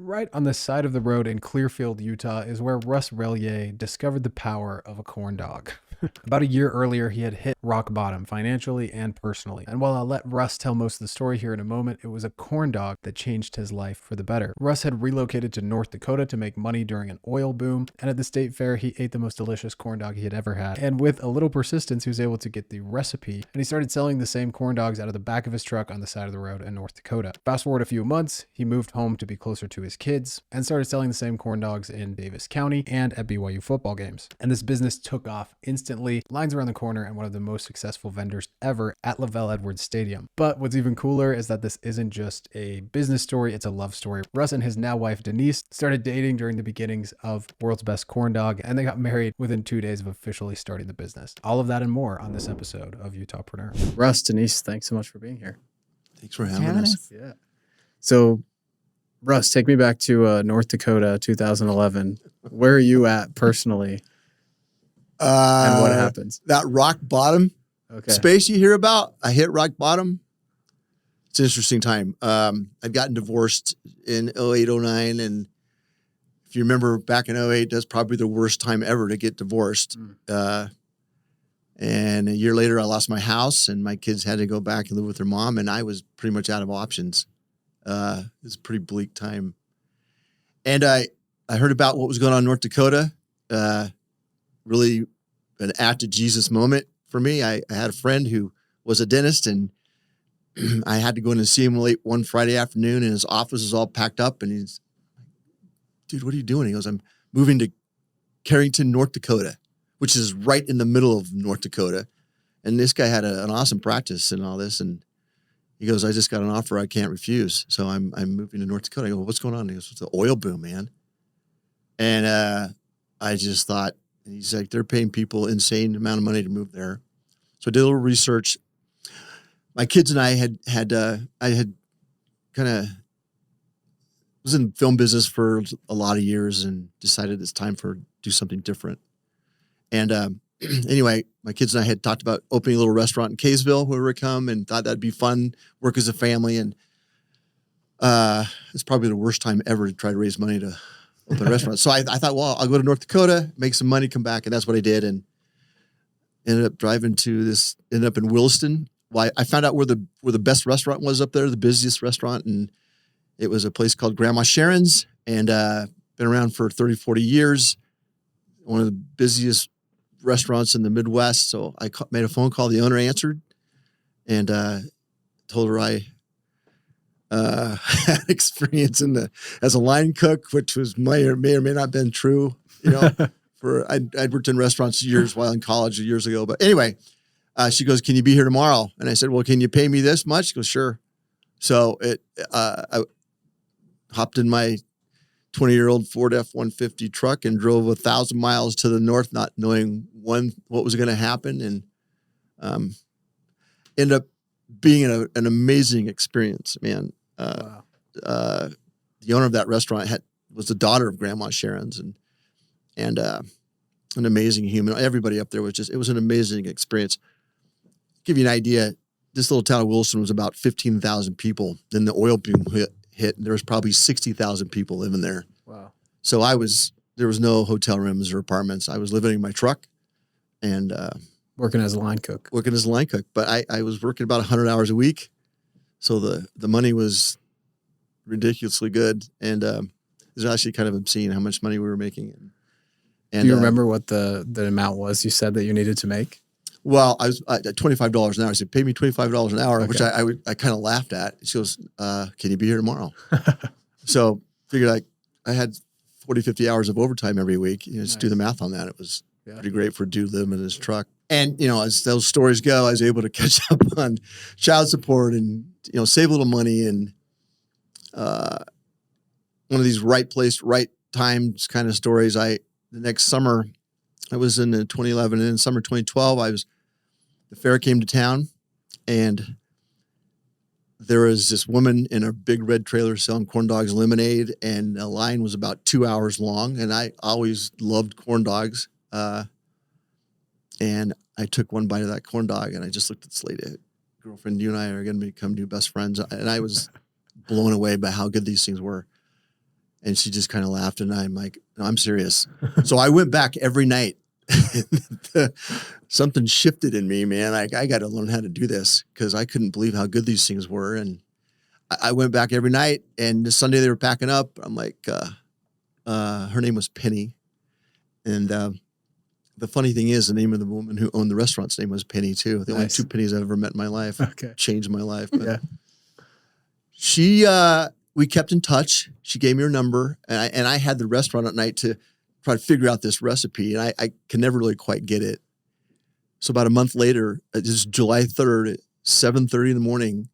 Right on the side of the road in Clearfield, Utah, is where Russ Relyea discovered the power of a corn dog. About a year earlier, he had hit rock bottom financially and personally. And while I'll let Russ tell most of the story here in a moment, it was a corn dog that changed his life for the better. Russ had relocated to North Dakota to make money during an oil boom, and at the state fair, he ate the most delicious corn dog he had ever had. And with a little persistence, he was able to get the recipe, and he started selling the same corn dogs out of the back of his truck on the side of the road in North Dakota. Fast forward a few months, he moved home to be closer to his kids and started selling the same corn dogs in Davis County and at BYU football games. And this business took off instantly. Lines around the corner, and one of the most successful vendors ever at Lavelle Edwards Stadium. But what's even cooler is that this isn't just a business story, it's a love story. Russ and his now wife Denice started dating during the beginnings of World's Best Corn Dog, and they got married within 2 days of officially starting the business. All of that and more on this episode of UtahPreneur. Russ, Denice, thanks so much for being here. Thanks for having us. Yeah. So, Russ, take me back to North Dakota, 2011. Where are you at personally? And what happens? That rock bottom space you hear about, I hit rock bottom. It's an interesting time. I'd gotten divorced in 08, 09. And if you remember back in 08, that's probably the worst time ever to get divorced. And a year later, I lost my house and my kids had to go back and live with their mom. And I was pretty much out of options. It was a pretty bleak time. And I heard about what was going on in North Dakota. Really an act of Jesus moment for me. I had a friend who was a dentist, and I had to go in and see him late one Friday afternoon, and his office is all packed up. And he's, dude, what are you doing? He goes, I'm moving to Carrington, North Dakota, which is right in the middle of North Dakota. And this guy had an awesome practice and all this. And he goes, I just got an offer I can't refuse. So I'm moving to North Dakota. I go, well, what's going on? He goes, it's the oil boom, man. And I just thought, and he's like, they're paying people insane amount of money to move there. So I did a little research. My kids and I had kind of was in film business for a lot of years and decided it's time for do something different. And anyway, my kids and I had talked about opening a little restaurant in Kaysville where we would come, and thought that'd be fun, work as a family. And it's probably the worst time ever to try to raise money to open a restaurant. So I thought, well, I'll go to North Dakota, make some money, come back. And that's what I did. And ended up driving to this, ended up in Williston. Well, I found out where the best restaurant was up there, the busiest restaurant. And it was a place called Grandma Sharon's, and been around for 30, 40 years. One of the busiest restaurants in the Midwest. So I made a phone call. The owner answered, and told her I had experience as a line cook, which was may or may not have been true. You know, I'd worked in restaurants while in college years ago. But anyway, she goes, "Can you be here tomorrow?" And I said, "Well, can you pay me this much?" She goes, "Sure." So I hopped in my 20-year-old Ford F-150 truck and drove 1,000 miles to the north, not knowing what was going to happen, and ended up being an amazing experience, man. Wow. The owner of that restaurant was the daughter of Grandma Sharon's, and an amazing human. Everybody up there it was an amazing experience. Give you an idea, this little town of Wilson was about 15,000 people. Then the oil boom hit, and there was probably 60,000 people living there. Wow. So there was no hotel rooms or apartments. I was living in my truck and Working as a line cook. But I was working about 100 hours a week. So the money was ridiculously good. And it was actually kind of obscene how much money we were making. And do you remember what the amount was you said that you needed to make? Well, I was at $25 an hour. I said, pay me $25 an hour, Okay. which I kind of laughed at. She goes, can you be here tomorrow? So figured I had 40, 50 hours of overtime every week. Just do the math on that. It was pretty great for a dude living in his truck. And, as those stories go, I was able to catch up on child support and, save a little money. And one of these right place, right times kind of stories. The next summer, I was in 2011, and in summer 2012, the fair came to town, and there was this woman in a big red trailer selling corn dogs and lemonade, and the line was about 2 hours long. And I always loved corn dogs. And I took one bite of that corn dog, and I just looked at this lady, girlfriend, you and I are going to become new best friends. And I was blown away by how good these things were. And she just kind of laughed, and I'm like, no, I'm serious. So I went back every night. Something shifted in me, man. I got to learn how to do this because I couldn't believe how good these things were. And I went back every night, and the Sunday they were packing up. I'm like, her name was Penny. And the funny thing is, the name of the woman who owned the restaurant's name was Penny too. The only 2 Pennies I've ever met in my life. Okay. Changed my life. But yeah. We kept in touch. She gave me her number, and I had the restaurant at night to try to figure out this recipe, and I can never really quite get it. So about a month later, this is July 3rd at 7:30 in the morning,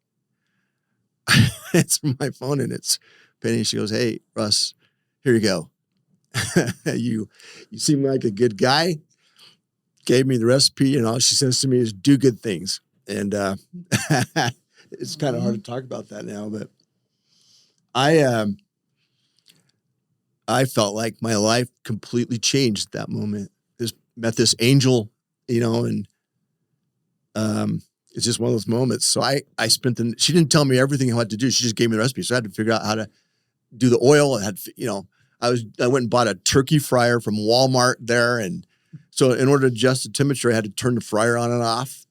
I answer my phone, and it's Penny. She goes, "Hey, Russ, here you go. you seem like a good guy." Gave me the recipe, and all she says to me is, "Do good things." And it's kind of hard to talk about that now, but I felt like my life completely changed at that moment. Met this angel, and it's just one of those moments. So I spent she didn't tell me everything I had to do. She just gave me the recipe. So I had to figure out how to do the oil. I went and bought a turkey fryer from Walmart there. And so in order to adjust the temperature, I had to turn the fryer on and off.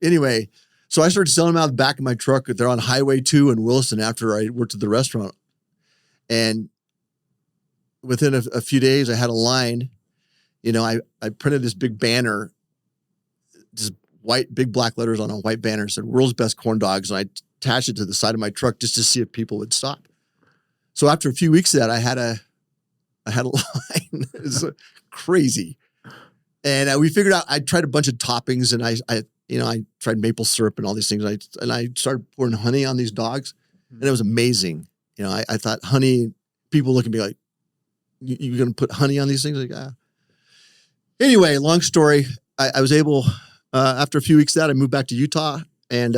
Anyway. So I started selling them out of the back of my truck. They're on Highway 2 in Williston after I worked at the restaurant. And within a few days, I had a line. I printed this big banner, just big black letters on a white banner, said "World's Best Corn Dogs," and I attached it to the side of my truck just to see if people would stop. So after a few weeks of that, I had a line. It was crazy. And we figured out, I tried a bunch of toppings, and I tried maple syrup and all these things. And I started pouring honey on these dogs, and it was amazing. I thought honey, people look at me like, you're going to put honey on these things? Like, ah. Anyway, long story. I was able, after a few weeks of that, I moved back to Utah and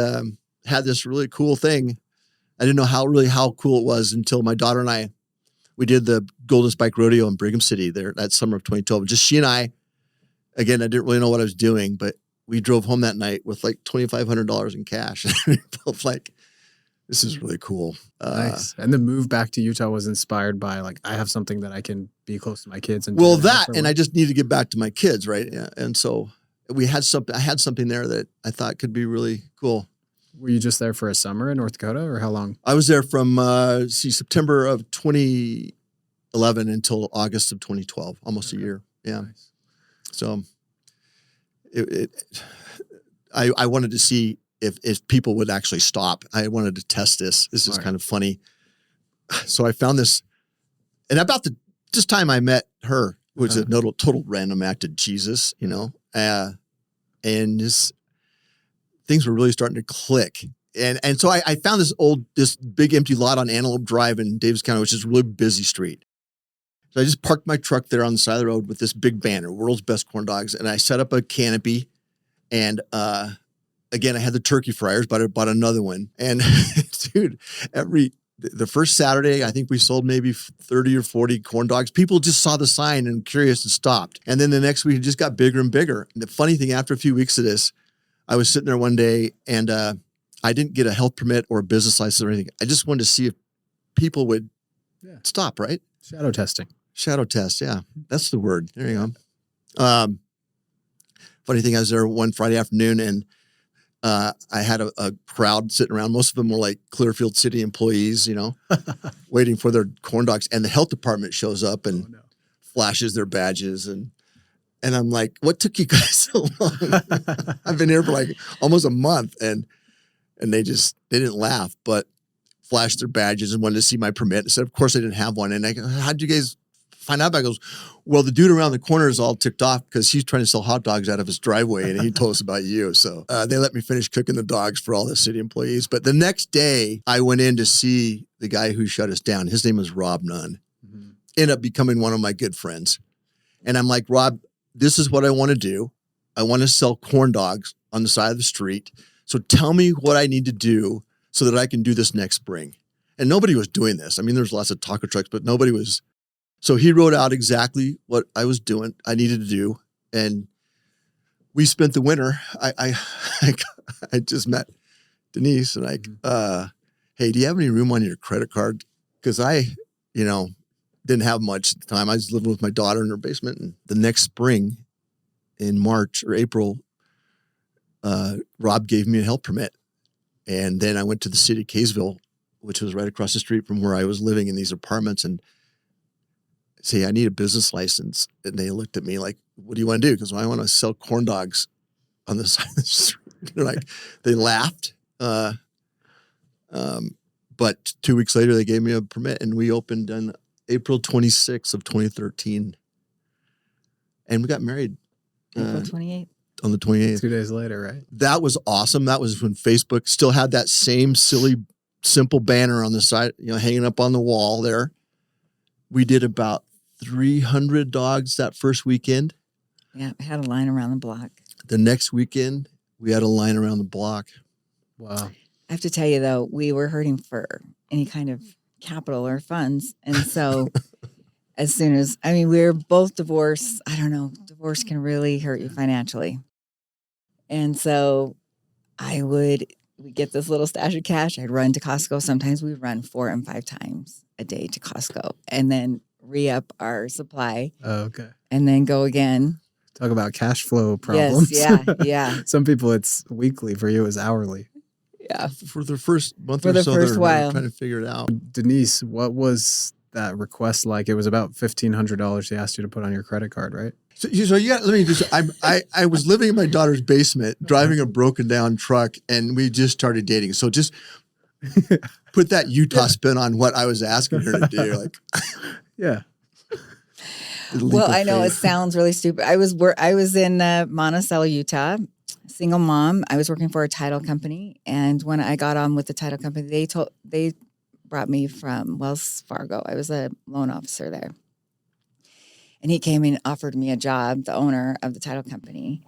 had this really cool thing. I didn't know how cool it was until my daughter and we did the Golden Spike Rodeo in Brigham City there that summer of 2012. Just she and I, again, I didn't really know what I was doing, but we drove home that night with like $2,500 in cash. I felt like, this is really cool. Nice. And the move back to Utah was inspired by like, I have something that I can be close to my kids. And I just need to get back to my kids. Right. Yeah. And so I had something there that I thought could be really cool. Were you just there for a summer in North Dakota, or how long? I was there from September of 2011 until August of 2012, almost a year. Yeah. Nice. So I wanted to see if people would actually stop. I wanted to test this. This is kind of funny. So I found this, and about this time I met her, which is a total random act of Jesus, and this things were really starting to click. And so I found this big empty lot on Antelope Drive in Davis County, which is a really busy street. So I just parked my truck there on the side of the road with this big banner, "World's Best Corn Dogs." And I set up a canopy, and again, I had the turkey fryers, but I bought another one. And dude, the first Saturday, I think we sold maybe 30 or 40 corn dogs. People just saw the sign and curious and stopped. And then the next week, it just got bigger and bigger. And the funny thing, after a few weeks of this, I was sitting there one day, and I didn't get a health permit or a business license or anything. I just wanted to see if people would stop, right? Shadow testing. Shadow test, yeah. That's the word. There you go. Funny thing, I was there one Friday afternoon, and I had a crowd sitting around. Most of them were like Clearfield City employees, waiting for their corn dogs. And the health department shows up and flashes their badges. And I'm like, what took you guys so long? I've been here for like almost a month. And they didn't laugh, but flashed their badges and wanted to see my permit. I said, of course I didn't have one. And I go, how'd you guys find out about it? I goes, well, the dude around the corner is all ticked off because he's trying to sell hot dogs out of his driveway, and he told us about you. So they let me finish cooking the dogs for all the city employees. But the next day, I went in to see the guy who shut us down. His name was Rob Nunn. Mm-hmm. Ended up becoming one of my good friends. And I'm like, Rob, this is what I want to do. I want to sell corn dogs on the side of the street. So tell me what I need to do so that I can do this next spring. And nobody was doing this. I mean, there's lots of taco trucks, but nobody was. So he wrote out exactly what I needed to do. And we spent the winter. I just met Denice, and hey, do you have any room on your credit card? Because didn't have much at the time. I was living with my daughter in her basement. And the next spring, in March or April, Rob gave me a health permit. And then I went to the city of Kaysville, which was right across the street from where I was living in these apartments, and say, I need a business license. And they looked at me like, what do you want to do? Because I want to sell corn dogs on the side of the street. They're like, they laughed. But 2 weeks later, they gave me a permit, and we opened on April 26th of 2013. And we got married. April 28th. On the 28th. 2 days later, right? That was awesome. That was when Facebook still had that same silly, simple banner on the side, hanging up on the wall there. We did about 300 dogs that first weekend. Yeah, we had a line around the block. The next weekend, we had a line around the block. Wow. I have to tell you, though, we were hurting for any kind of capital or funds. And so we were both divorced. I don't know, divorce can really hurt you financially. And so we'd get this little stash of cash. I'd run to Costco. Sometimes we'd run 4 and 5 times a day to Costco and then re-up our supply. Oh, okay. And then go again. Talk about cash flow problems. Yes, yeah. Some people it's weekly. For you, it's hourly. Yeah. For the first month For or the so, first they're while. trying to figure it out. Denice, what was that request like? It was about $1,500 they asked you to put on your credit card, right? So let me just, I was living in my daughter's basement, driving a broken down truck, and we just started dating. So just put that Utah spin on what I was asking her to do. Like, yeah. Well, I know it sounds really stupid. I was in Monticello, Utah, single mom. I was working for a title company, and when I got on with the title company, they brought me from Wells Fargo. I was a loan officer there. And he came and offered me a job, the owner of the title company,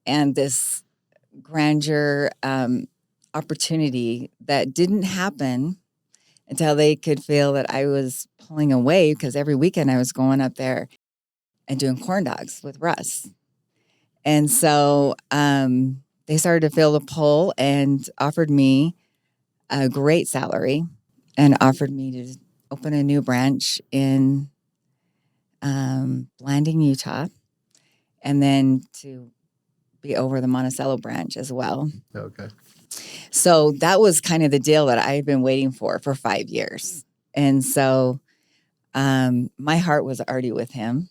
and this grandeur opportunity that didn't happen until they could feel that I was pulling away, because every weekend I was going up there and doing corn dogs with Russ. And so they started to feel the pull and offered me a great salary and offered me to open a new branch in Blanding, Utah, and then to be over the Monticello branch as well. Okay. So that was kind of the deal that I had been waiting for 5 years. And so my heart was already with him.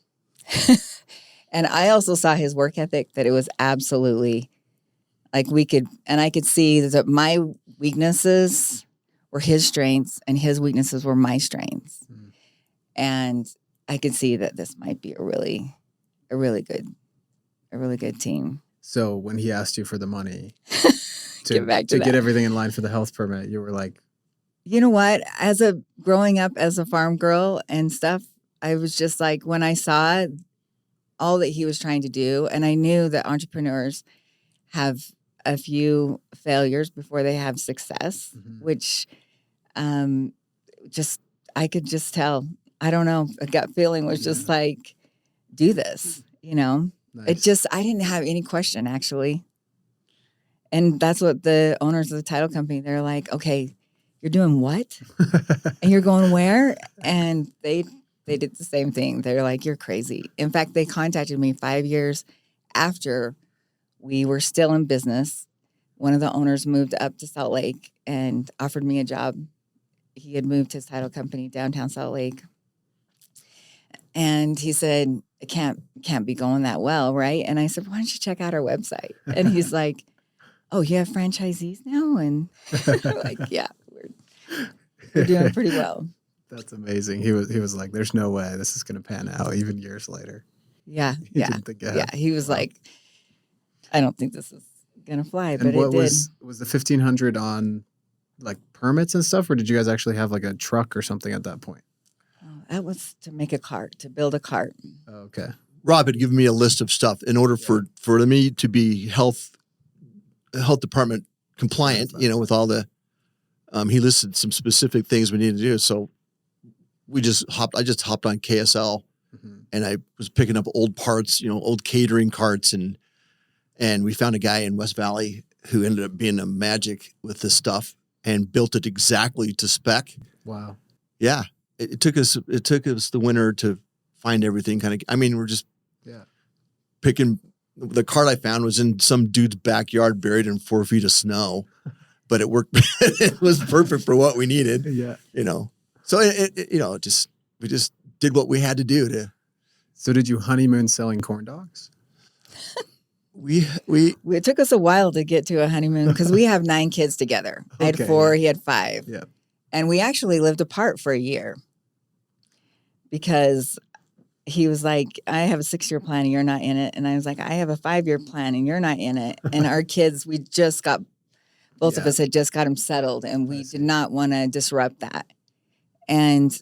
And I also saw his work ethic, that it was absolutely like I could see that my weaknesses were his strengths and his weaknesses were my strengths. Mm. And I could see that this might be a really good team. So when he asked you for the money to get everything in line for the health permit, you were like, you know what? Growing up as a farm girl and stuff, I was just like, when I saw all that he was trying to do, and I knew that entrepreneurs have a few failures before they have success, mm-hmm. which I could just tell. I don't know. A gut feeling was just like, do this, Nice. I didn't have any question, actually. And that's what the owners of the title company, they're like, okay, you're doing what? And you're going where? And they did the same thing. They're like, you're crazy. In fact, they contacted me 5 years after we were still in business. One of the owners moved up to Salt Lake and offered me a job. He had moved his title company downtown Salt Lake. And he said, it can't be going that well, right? And I said, why don't you check out our website? And he's like, oh, you have franchisees now? And we're like, yeah, we're doing pretty well. That's amazing. He was like, there's no way this is going to pan out, even years later. Yeah, He was like, I don't think this is going to fly, but it did. Was the 1,500 on like permits and stuff, or did you guys actually have like a truck or something at that point? Oh, that was to make a cart, to build a cart. Okay. Rob had given me a list of stuff in order for me to be health department compliant, with all the, he listed some specific things we needed to do. So I just hopped on KSL, mm-hmm. and I was picking up old parts, old catering carts. And we found a guy in West Valley who ended up being a magic with this stuff and built it exactly to spec. Wow. Yeah. it took us the winter to find everything kind of, I mean, we're just picking, the cart I found was in some dude's backyard buried in 4 feet of snow, but it worked. It was perfect for what we needed. Yeah. You know, so we just did what we had to do to. So did you honeymoon selling corn dogs? It took us a while to get to a honeymoon because we have 9 kids together. I had 4, he had 5. Yeah. And we actually lived apart for a year because he was like, I have a 6-year plan and you're not in it. And I was like, I have a 5-year plan and you're not in it. And our kids, both of us had just got them settled and we did not want to disrupt that. And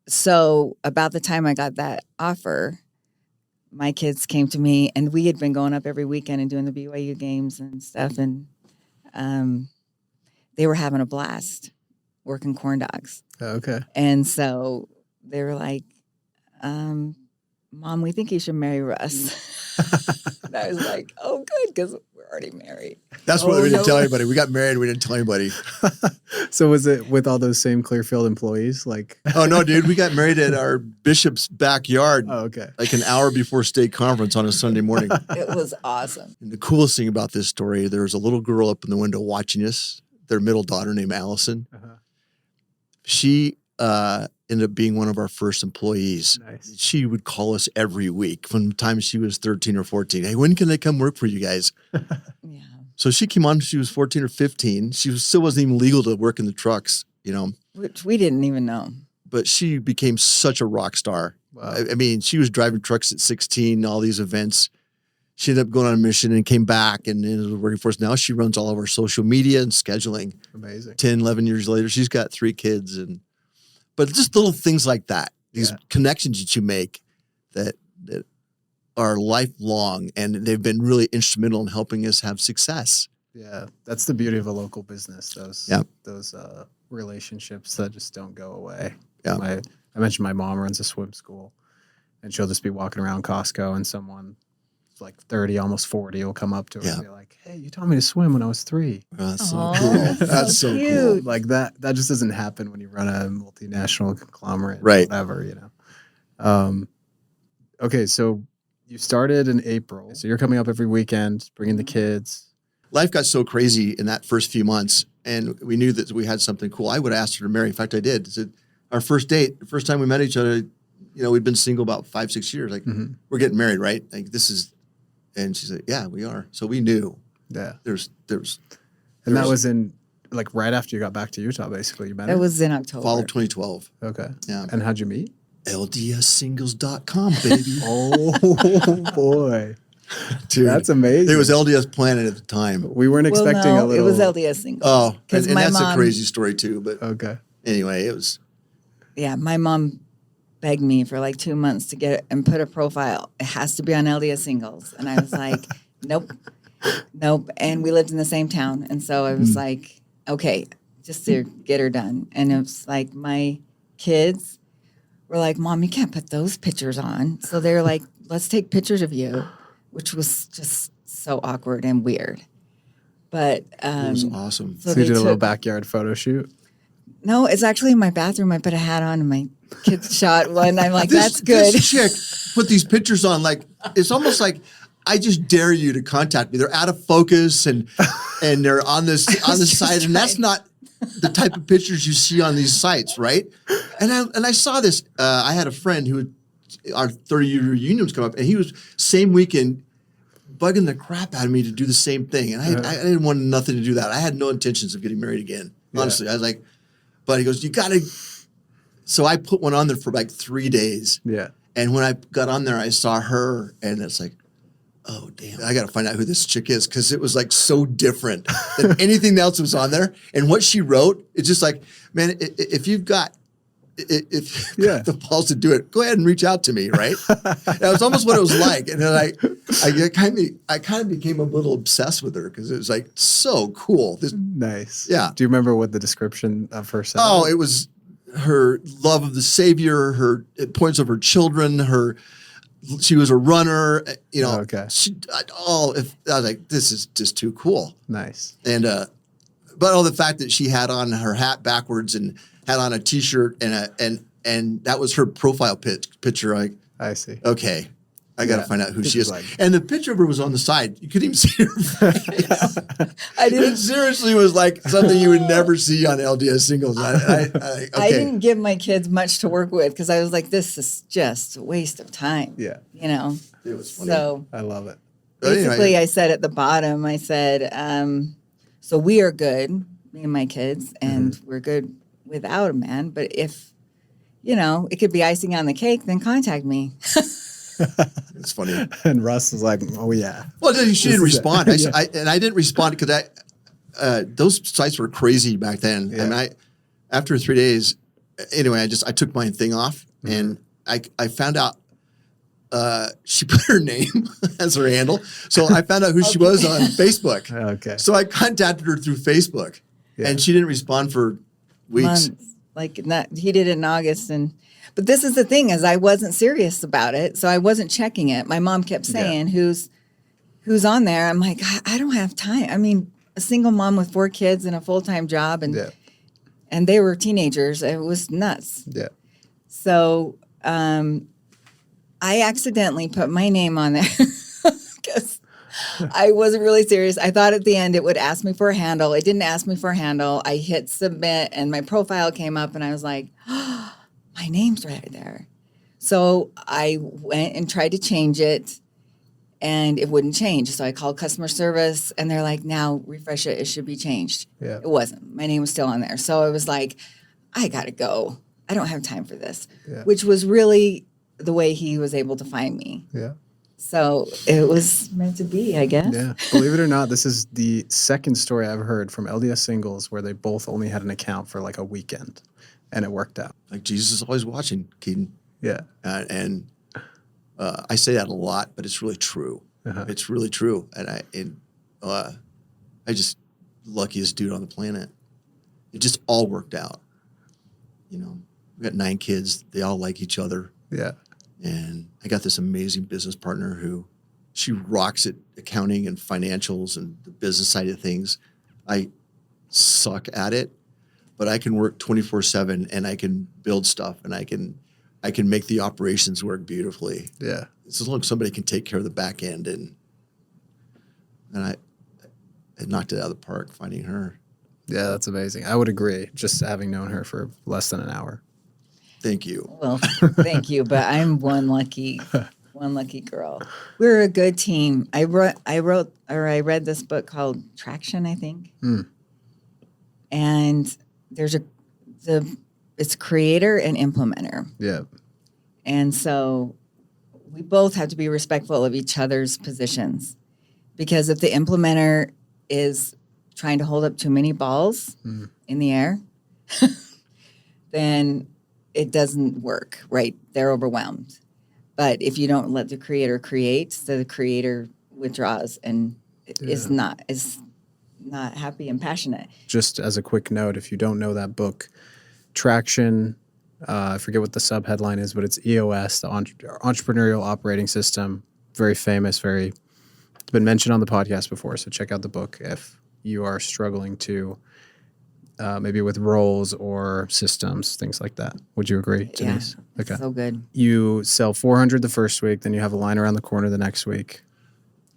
so about the time I got that offer, my kids came to me and we had been going up every weekend and doing the BYU games and stuff. And they were having a blast working corn dogs. Oh, okay. And so they were like, Mom, we think you should marry Russ. And I was like, oh, good, because we're already married. That's what we didn't tell anybody. We got married. We didn't tell anybody. So was it with all those same Clearfield employees? Like, oh no, dude, we got married at our bishop's backyard. Oh, okay. Like an hour before state conference on a Sunday morning. It was awesome. And the coolest thing about this story, there was a little girl up in the window watching us. Their middle daughter named Allison. Uh-huh. She ended up being one of our first employees. Nice. She would call us every week from the time she was 13 or 14. Hey, when can I come work for you guys? Yeah. So she came on when she was 14 or 15. Still wasn't even legal to work in the trucks, you know. Which we didn't even know. But she became such a rock star. Wow. I mean, she was driving trucks at 16, all these events. She ended up going on a mission and came back and ended up working for us. Now she runs all of our social media and scheduling. Amazing. 10, 11 years later, she's got 3 kids. But just little things like that, these connections that you make that are lifelong, and they've been really instrumental in helping us have success. Yeah, that's the beauty of a local business. Those relationships that just don't go away. Yeah. I mentioned my mom runs a swim school, and she'll just be walking around Costco, and someone like 30, almost 40 will come up to her and be like, hey, you taught me to swim when I was 3. That's so cool. That's so cool. Like that just doesn't happen when you run a multinational conglomerate, right? Whatever, you know. Okay, so you started in April. So you're coming up every weekend, bringing the kids. Life got so crazy in that first few months, and we knew that we had something cool. I would have asked her to marry. In fact, I did. So our first date, the first time we met each other, you know, we'd been single about 5-6 years. Like, we're getting married, right? Like, this is... And she said, yeah, we are. So we knew. Yeah. There's and that was in, like, right after you got back to Utah, basically. You met her? It was in October. Fall of 2012. Okay. Yeah. And how'd you meet? LDSsingles.com, baby. Oh, boy. Dude, that's amazing. It was LDS Planet at the time. We weren't expecting a little. It was LDS Singles. Oh, and that's a crazy story, too. But okay. Anyway, it was. Yeah, my mom begged me for like 2 months to get it and put a profile. It has to be on LDS Singles. And I was like, nope. And we lived in the same town. And so I was like, okay, just to get her done. And it was like my kids were like, Mom, you can't put those pictures on. So they're like, let's take pictures of you, which was just so awkward and weird. But it was awesome. So you did a little backyard photo shoot? No, it's actually in my bathroom. I put a hat on and my kids shot one. I'm like, that's good. This chick put these pictures on. Like, it's almost like, I just dare you to contact me. They're out of focus and they're on the side. And that's not the type of pictures you see on these sites, right? And I saw this. I had a friend who, our 30-year reunion was coming up, and he was same weekend bugging the crap out of me to do the same thing. And I didn't want nothing to do that. I had no intentions of getting married again. Honestly, I was like, but he goes, you got to. So I put one on there for like 3 days. Yeah. And when I got on there, I saw her, and it's like, oh, damn, I got to find out who this chick is, because it was like so different than anything else that was on there. And what she wrote, it's just like, man, if you've got the balls to do it, go ahead and reach out to me, right? That was almost what it was like. And then I kind of became a little obsessed with her, because it was like so cool. Nice. Yeah. Do you remember what the description of her said? Oh, it was her love of the Savior, her points of her children, she was a runner, you know. Okay. I was like, this is just too cool. Nice. And but the fact that she had on her hat backwards and had on a T-shirt and and that was her profile picture. I see. Okay, I got to find out who she is. Like, and the picture of her was on the side. You couldn't even see her face. I didn't. It seriously was like something you would never see on LDS singles. Okay. I didn't give my kids much to work with because I was like, this is just a waste of time. Yeah. You know? It was funny. So I love it. basically, I said at the bottom, I said, so we are good, me and my kids, and we're good without a man. But if, you know, it could be icing on the cake, then contact me. It's funny. And Russ was like, oh, yeah. Well, she didn't respond. Yeah. I didn't respond because those sites were crazy back then. Yeah. And after 3 days, anyway, I took my thing off and I found out she put her name as her handle. So I found out who she was on Facebook. Okay. So I contacted her through Facebook and she didn't respond for weeks. Months. He did it in August, but this is the thing is I wasn't serious about it, so I wasn't checking it. My mom kept saying, "Who's on there?" I'm like, I don't have time. I mean, a single mom with 4 kids and a full-time job, and they were teenagers. It was nuts. Yeah. So I accidentally put my name on there because I wasn't really serious. I thought at the end it would ask me for a handle. It didn't ask me for a handle. I hit submit and my profile came up and I was like, oh, my name's right there. So I went and tried to change it and it wouldn't change. So I called customer service and they're like, now refresh it. It should be changed. Yeah. It wasn't. My name was still on there. So I was like, I got to go. I don't have time for this, which was really the way he was able to find me. Yeah. So it was meant to be, I guess. Yeah. Believe it or not, this is the second story I've heard from LDS singles where they both only had an account for like a weekend and it worked out. Like Jesus is always watching, Keaton. Yeah. And I say that a lot, but it's really true. It's really true. And I just luckiest dude on the planet. It just all worked out. You know, we got 9 kids. They all like each other. Yeah. And I got this amazing business partner who she rocks at accounting and financials and the business side of things. I suck at it, but I can work 24/7 and I can build stuff and I can make the operations work beautifully. Yeah. As long as somebody can take care of the back end and I knocked it out of the park finding her. Yeah, that's amazing. I would agree, just having known her for less than an hour. Thank you. Well, thank you, but I'm one lucky girl. We're a good team. I read this book called Traction, I think. And there's it's creator and implementer. Yeah. And so we both have to be respectful of each other's positions because if the implementer is trying to hold up too many balls in the air, then it doesn't work, right? They're overwhelmed. But if you don't let the creator create, so the creator withdraws and is not happy and passionate. Just as a quick note, if you don't know that book, Traction, I forget what the subheadline is, but it's EOS, the Entrepreneurial Operating System. Very famous, it's been mentioned on the podcast before, so check out the book if you are struggling to maybe with roles or systems, things like that. Would you agree, Denice? Yeah, okay. So good. You sell 400 the first week, then you have a line around the corner the next week.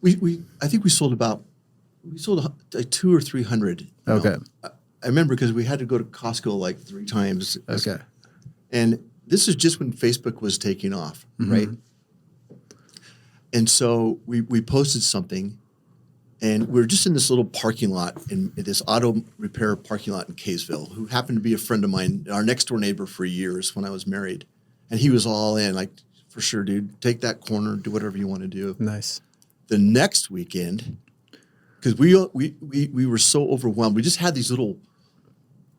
I think we sold like 200 or 300. Okay. I remember because we had to go to Costco like 3 times. Okay. And this is just when Facebook was taking off, right? And so we posted something. And we were just in this little parking lot, in this auto repair parking lot in Kaysville, who happened to be a friend of mine, our next door neighbor for years when I was married. And he was all in, like, for sure, dude, take that corner, do whatever you want to do. Nice. The next weekend, because we were so overwhelmed, we just had these little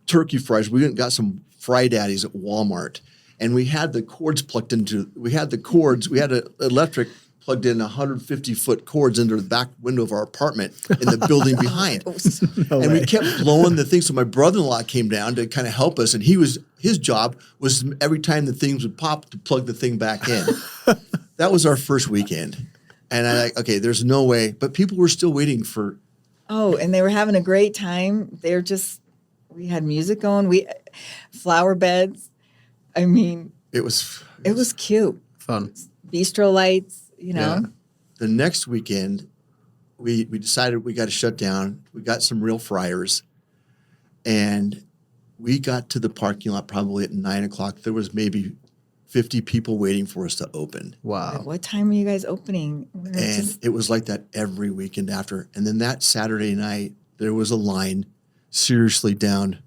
turkey fries. We went and got some Fry Daddies at Walmart. And we had the cords plugged into, we had an electric plugged in 150-foot cords into the back window of our apartment in the building behind. We kept blowing the thing. So my brother-in-law came down to kind of help us. And his job was every time the things would pop to plug the thing back in. That was our first weekend. And I like, okay, there's no way. But people were still waiting for. Oh, and they were having a great time. We had music going. Flower beds. I mean, it was cute. Fun. Bistro lights, you know. Yeah. The next weekend, we decided we got to shut down. We got some real fryers, and we got to the parking lot probably at 9 o'clock. There was maybe 50 people waiting for us to open. Wow. What time are you guys opening? And it was like that every weekend after. And then that Saturday night, there was a line seriously down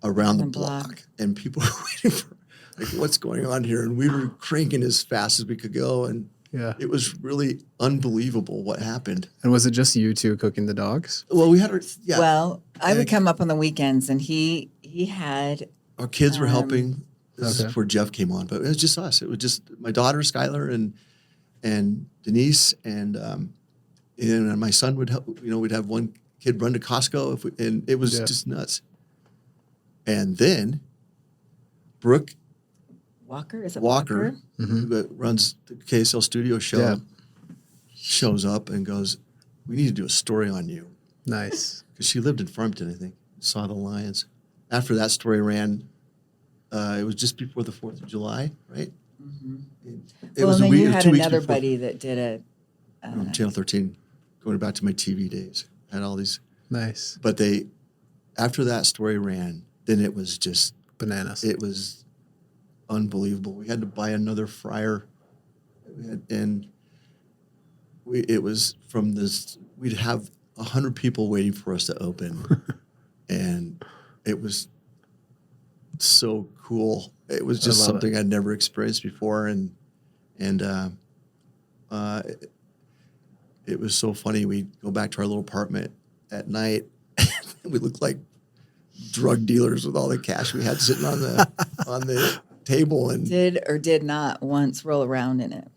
around the block. And people were waiting for, like, what's going on here? And we were cranking as fast as we could go. And it was really unbelievable what happened. And was it just you two cooking the dogs? Well, we had our, Well, I would come up on the weekends, and he had. Our kids were helping. This Okay. is where Jeff came on, but it was just us. It was just my daughter, Skylar, and Denice, and my son would help. You know, we'd have one kid run to Costco, and it was just nuts. And then Brooke Walker, is it Walker, Mm-hmm. who runs the KSL studio show, shows up and goes, "We need to do a story on you." Nice. Because she lived in Farmington, I think, saw the lions. After that story ran, it was just before the 4th of July, right? Mm-hmm. It Well, was and a then week, you it was had 2 weeks another before. buddy that did a. Channel 13, going back to my TV days, had all these. Nice. But after that story ran, then it was just Bananas. It was unbelievable. We had to buy another fryer, it was from this. We'd have 100 people waiting for us to open, and it was so cool. It was just something I'd never experienced before, and it was so funny. We'd go back to our little apartment at night, and we looked like drug dealers with all the cash we had sitting on the table, and Did or did not once roll around in it.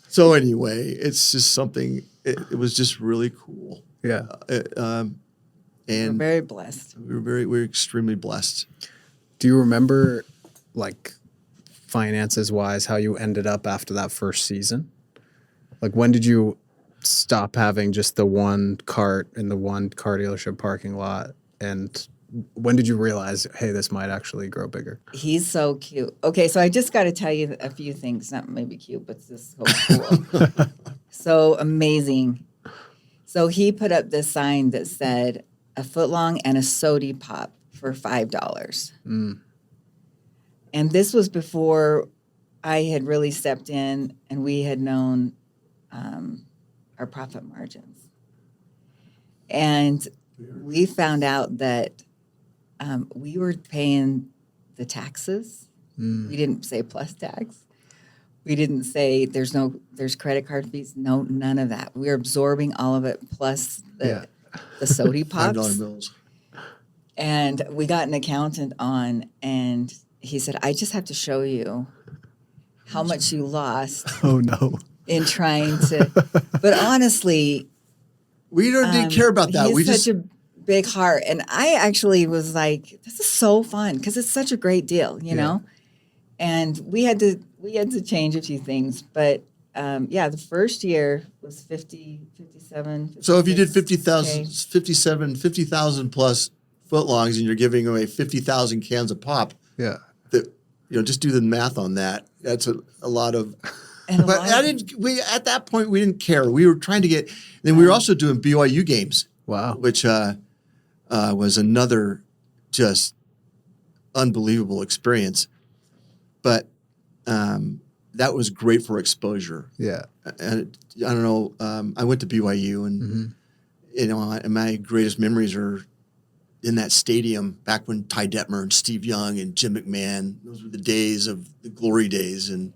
So anyway, it's just something. It was just really cool. Yeah. And We're very blessed. we were extremely blessed. Do you remember, like, finances wise, how you ended up after that first season? Like, when did you stop having just the one cart in the one car dealership parking lot? And when did you realize, hey, this might actually grow bigger? He's so cute. Okay, so I just got to tell you a few things. Not maybe cute, but just so cool. So amazing. So he put up this sign that said a footlong and a sody pop for $5. And this was before I had really stepped in and we had known our profit margins. And we found out that we were paying the taxes. We didn't say plus tax. We didn't say there's credit card fees. No, none of that. We were absorbing all of it plus the sody pops. $5 bills. And we got an accountant on, and he said, I just have to show you how much you lost Oh, no. in trying to. But honestly, We didn't care about that. He's We such just a big heart. And I actually was like, this is so fun because it's such a great deal, you know? And we had to change a few things. But the first year was 57. so if you did 56K. 50,000 plus footlongs, and you're giving away 50,000 cans of pop, Yeah. just do the math on that. That's a lot of. And But at that point we didn't care. We were trying to get. Then we were also doing BYU games. Wow. Which was another just unbelievable experience. But that was great for exposure. Yeah. And I don't know. I went to BYU, and and my greatest memories are in that stadium back when Ty Detmer and Steve Young and Jim McMahon. Those were the days of the glory days, and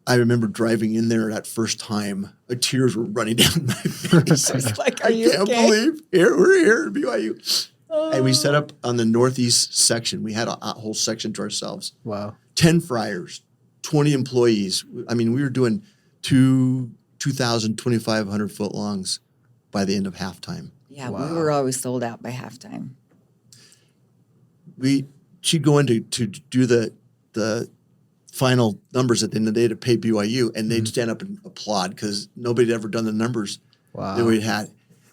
I remember driving in there that first time. Tears were running down my face. I was like, I can't believe we're here at BYU. And we set up on the northeast section. We had a whole section to ourselves. Wow. 10 fryers, 20 employees. I mean, we were doing 2,000, 2,500 footlongs by the end of halftime. Yeah, Wow. we were always sold out by halftime. She'd go in to do the final numbers at the end of the day to pay BYU, and they'd stand up and applaud because nobody had ever done the numbers Wow. that we'd had.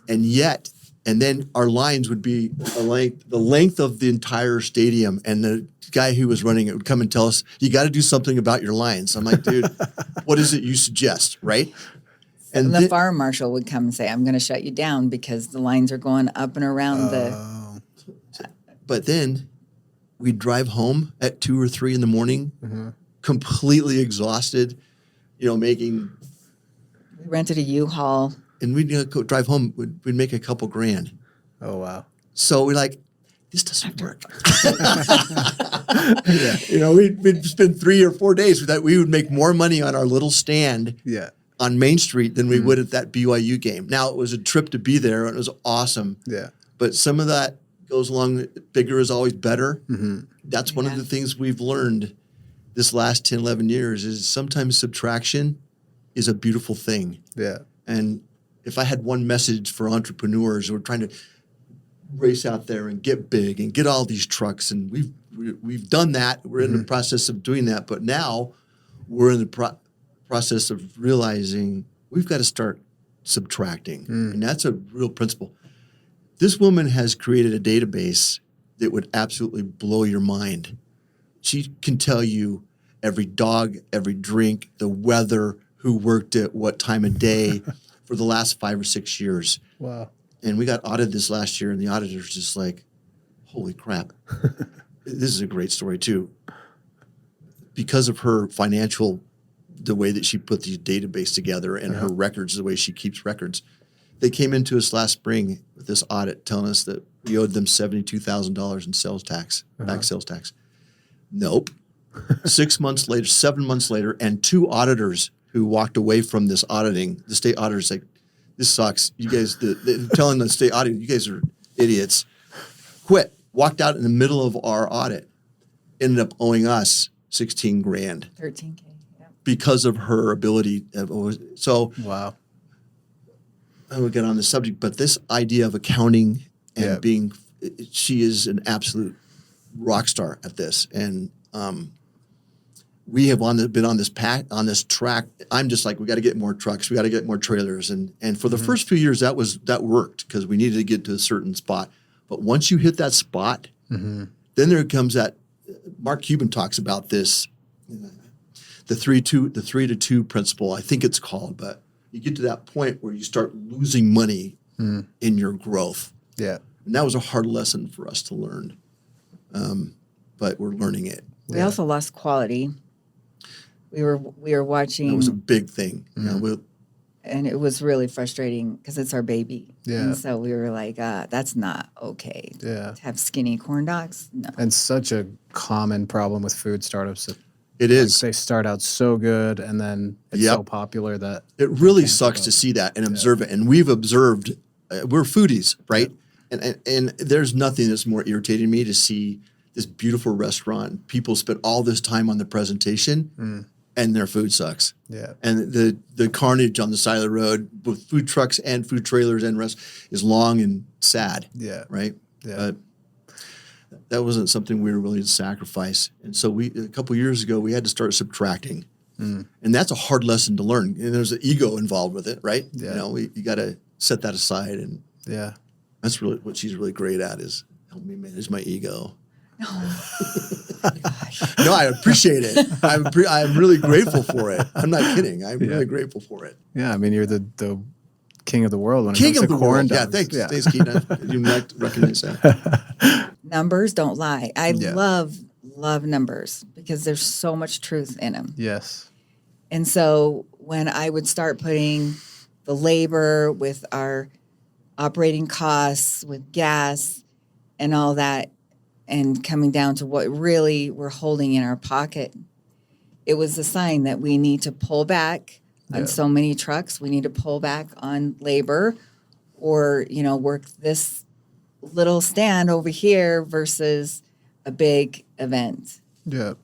And yet, And then our lines would be the length of the entire stadium. And the guy who was running it would come and tell us, you got to do something about your lines. I'm like, dude, what is it you suggest, right? And the fire marshal would come and say, I'm going to shut you down because the lines are going up and around But then we'd drive home at 2 or 3 in the morning, completely exhausted, making... We rented a U-Haul. And we'd go drive home, we'd make a couple grand. Oh, wow. So we're like, this doesn't work. We'd spend 3 or 4 days with that. We would make more money on our little stand on Main Street than we would at that BYU game. Now, it was a trip to be there, and it was awesome. Yeah. But some of that goes along, bigger is always better. That's one of the things we've learned this last 10, 11 years is sometimes subtraction is a beautiful thing. Yeah. And if I had one message for entrepreneurs who are trying to race out there and get big and get all these trucks, and we've done that. We're in the process of doing that. But now we're in the process of realizing we've got to start subtracting. And that's a real principle. This woman has created a database that would absolutely blow your mind. She can tell you every dog, every drink, the weather, who worked at what time of day for the last 5 or 6 years. Wow. And we got audited this last year, and the auditor's just like, holy crap. This is a great story, too. Because of her the way that she put these database together and her records, the way she keeps records, they came into us last spring with this audit telling us that we owed them $72,000 in sales tax, back sales tax. Nope. 6 months later, 7 months later, and 2 auditors who walked away from this auditing, the state auditors like, this sucks. You guys, telling the state auditor, you guys are idiots. Quit. Walked out in the middle of our audit. Ended up owing us $16,000. $13K. Yeah. Because of her ability. So wow. I would get on the subject, but this idea of accounting and she is an absolute rock star at this. And we have been on this track. I'm just like, we got to get more trucks. We got to get more trailers. And for the first few years, that worked because we needed to get to a certain spot. But once you hit that spot, then there comes that. Mark Cuban talks about this, the 3 to 2 principle. I think it's called, but you get to that point where you start losing money in your growth. Yeah, and that was a hard lesson for us to learn, but we're learning it. We also lost quality. We were watching. That was a big thing. And it was really frustrating because it's our baby. Yeah. And so we were like, that's not okay. Yeah. To have skinny corn dogs? No. And such a common problem with food startups. It is. They start out so good and then it's so popular that it really sucks to see that and observe it. And we've observed, we're foodies, right? And there's nothing that's more irritating to me to see this beautiful restaurant. People spend all this time on the presentation and their food sucks. Yeah. And the carnage on the side of the road with food trucks and food trailers and restaurants is long and sad. Yeah. Right? Yeah. But that wasn't something we were willing to sacrifice. And so a couple of years ago, we had to start subtracting. And that's a hard lesson to learn. And there's an ego involved with it, right? Yeah. You got to set that aside. And yeah, that's really what she's really great at is help me manage my ego. No, I appreciate it. I'm really grateful for it. I'm not kidding. I'm really grateful for it. Yeah, I mean, you're the king of the world when it comes to corn dogs. Yeah, thanks. Yeah. Thanks, Keaton. You might recognize that. Numbers don't lie. I love numbers because there's so much truth in them. Yes. And so when I would start putting the labor with our operating costs, with gas and all that, and coming down to what really we're holding in our pocket, it was a sign that we need to pull back on so many trucks. We need to pull back on labor or, work this little stand over here versus a big event. Yeah.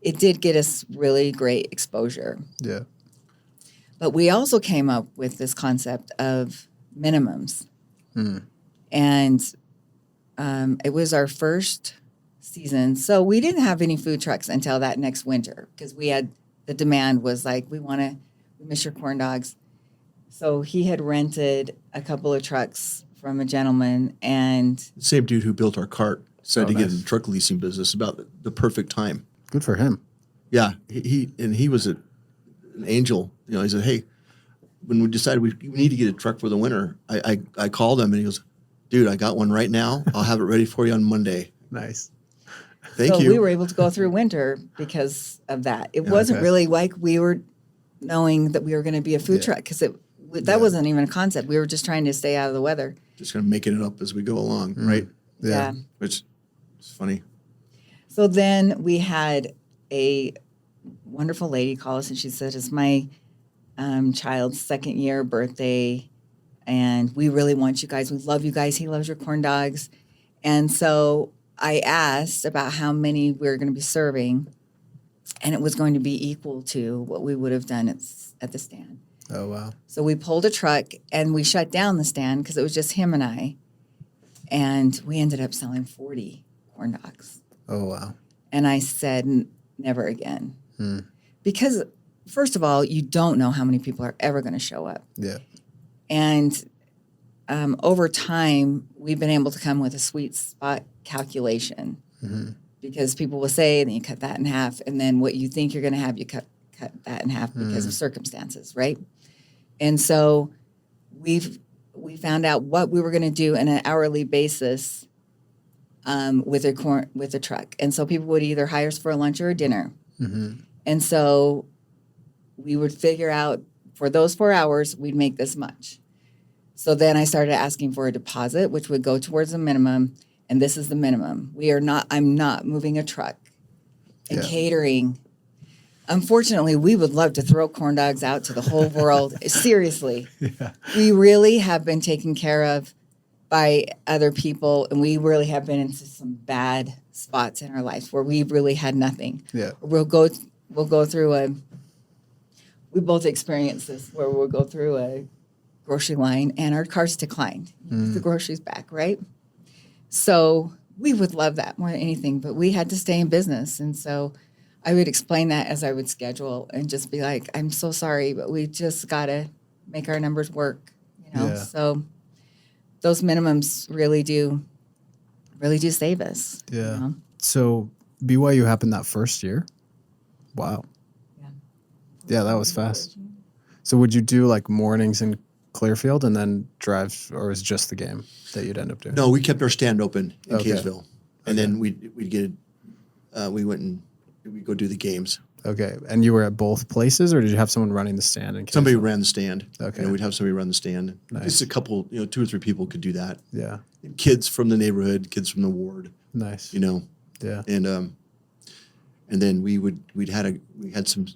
It did get us really great exposure. Yeah. But we also came up with this concept of minimums. And it was our first season. So we didn't have any food trucks until that next winter because the demand was like, we miss your corn dogs. So he had rented a couple of trucks from a gentleman, and Same dude who built our cart decided to get nice. in the truck leasing business about the perfect time. Good for him. Yeah, he was an angel. You know, he said, "Hey, when we decided we need to get a truck for the winter, I called him and he goes, dude, I got one right now. I'll have it ready for you on Monday." Nice. Thank so you. we were able to go through winter because of that. It wasn't okay. really like we were knowing that we were going to be a food truck, because that wasn't even a concept. We were just trying to stay out of the weather. Just kind of making it up as we go along, right? Yeah. Which is funny. So then we had a wonderful lady call us, and she said, "It's my child's 2nd year birthday, and we really want you guys. We love you guys. He loves your corn dogs." And so I asked about how many we were going to be serving, and it was going to be equal to what we would have done at the stand. Oh, wow. So we pulled a truck, and we shut down the stand because it was just him and I, and we ended up selling 40 corn dogs. Oh, wow. And I said, never again. Because, first of all, you don't know how many people are ever going to show up. Yeah. And over time, we've been able to come with a sweet spot calculation. Because people will say, and then you cut that in half, and then what you think you're going to have, you cut that in half because of circumstances, right? And so we found out what we were going to do on an hourly basis with a truck. And so people would either hire us for a lunch or a dinner. And so we would figure out, for those 4 hours, we'd make this much. So then I started asking for a deposit, which would go towards the minimum, and this is the minimum. I'm not moving a truck and catering. Unfortunately, we would love to throw corn dogs out to the whole world. Seriously. We really have been taken care of by other people, and we really have been into some bad spots in our lives where we really had nothing. Yeah. We'll go through we both experienced this, where we'll go through a grocery line and our car's declined. The groceries back, right? So we would love that more than anything, but we had to stay in business. And so I would explain that as I would schedule and just be like, "I'm so sorry, but we just got to make our numbers work." Yeah. So those minimums really do save us. Yeah. So BYU happened that first year? Wow. Yeah, that was fast. So would you do like mornings in Clearfield and then drive, or was it just the game that you'd end up doing? No, we kept our stand open in Okay. Kaysville. And then we'd get we went and we'd go do the games. Okay. And you were at both places, or did you have someone running the stand in Kaysville? Somebody ran the stand. Okay. We'd have somebody run the stand. Nice. Just a couple, 2 or 3 people could do that. Yeah. Kids from the neighborhood, kids from the ward, Nice. Yeah. And then we had some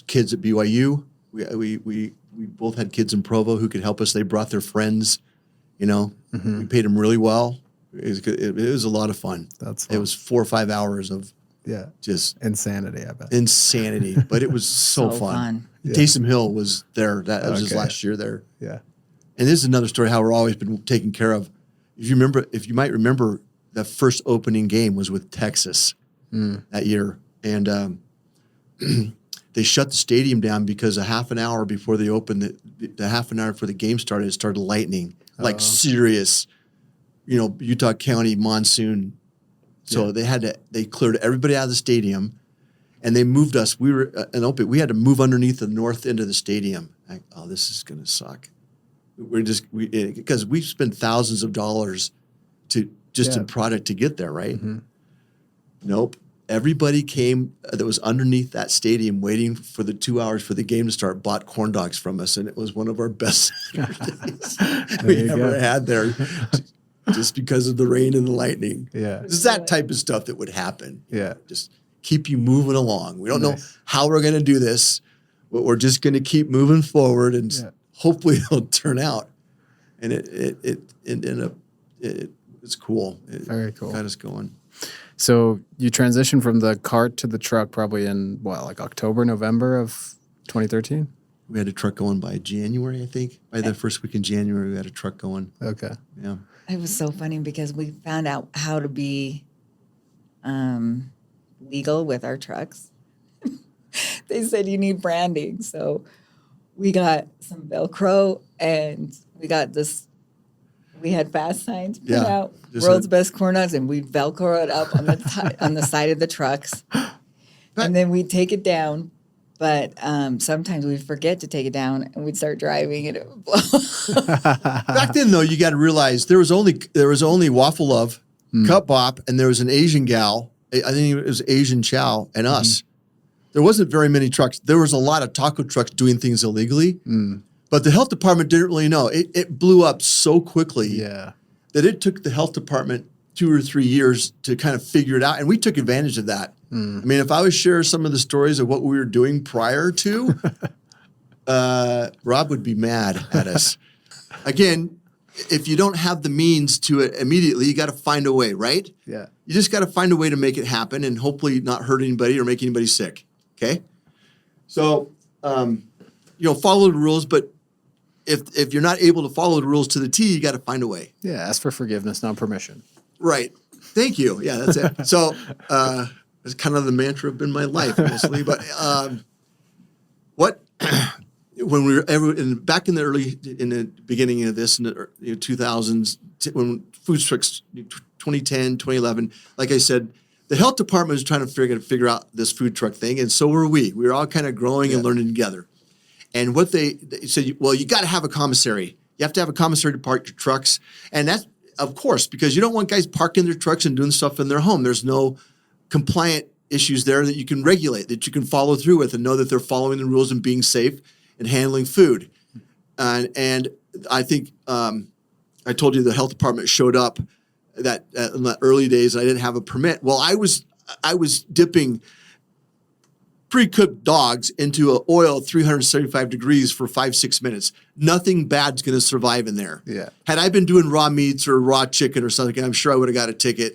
kids at BYU. We both had kids in Provo who could help us. They brought their friends. We paid them really well. It was a lot of fun. That's fun. It was 4 or 5 hours of just insanity, I bet. insanity, but it was so fun. Yeah. Taysom Hill was there. That was his last year there. Yeah. And this is another story how we're always been taken care of. If you might remember, the first opening game was with Texas that year, and they shut the stadium down because a half an hour before they opened, the half an hour before the game started, it started lightning, like serious, Utah County monsoon. So they cleared everybody out of the stadium, and they moved us. We were we had to move underneath the north end of the stadium. This is going to suck. Because we spent thousands of dollars in product to get there, right? Nope. Everybody came that was underneath that stadium waiting for the 2 hours for the game to start, bought corn dogs from us, and it was one of our best days we ever had there, just because of the rain and the lightning. Yeah. It's that type of stuff that would happen. Yeah. Just keep you moving along. We don't know how we're going to do this, but we're just going to keep moving forward, and hopefully it'll turn out. And it ended up, it's cool. Very cool. Got us going. So you transitioned from the cart to the truck probably in October, November of 2013? We had a truck going by January, I think. By the first week in January, we had a truck going. Okay. Yeah. It was so funny because we found out how to be legal with our trucks. They said you need branding. So we got some Velcro, and we got this We had fast signs put Yeah. out, Just world's best corn dogs, and we'd Velcro it up on on the side of the trucks. And then we'd take it down. But sometimes we'd forget to take it down, and we'd start driving, and it would blow. Back then, though, you got to realize there was only Waffle Love, Cup Bop, and there was an Asian gal. I think it was Asian Chow and us. There wasn't very many trucks. There was a lot of taco trucks doing things illegally, but the health department didn't really know. It blew up so quickly that it took the health department 2 or 3 years to kind of figure it out, and we took advantage of that. I mean, if I was share some of the stories of what we were doing prior to, Rob would be mad at us. Again, if you don't have the means to it immediately, you got to find a way, right? Yeah. You just got to find a way to make it happen and hopefully not hurt anybody or make anybody sick. Okay. So, follow the rules, but if you're not able to follow the rules to the T, you got to find a way. Yeah. Ask for forgiveness, not permission. Right. Thank you. Yeah, that's it. So, it's kind of the mantra of my life, mostly. But when we were back in the beginning of this in the 2000s, when food trucks, 2010, 2011, like I said, the health department was trying to figure out this food truck thing, and so were we. We were all kind of growing and learning together. And what they said, well, you got to have a commissary. You have to have a commissary to park your trucks, and that's of course because you don't want guys parking their trucks and doing stuff in their home. There's no compliant issues there that you can regulate, that you can follow through with and know that they're following the rules and being safe and handling food. And I think I told you the health department showed up that in the early days. I didn't have a permit. Well, I was dipping pre-cooked dogs into an oil 375 degrees for 5-6 minutes. Nothing bad's going to survive in there. Yeah. Had I been doing raw meats or raw chicken or something, I'm sure I would have got a ticket.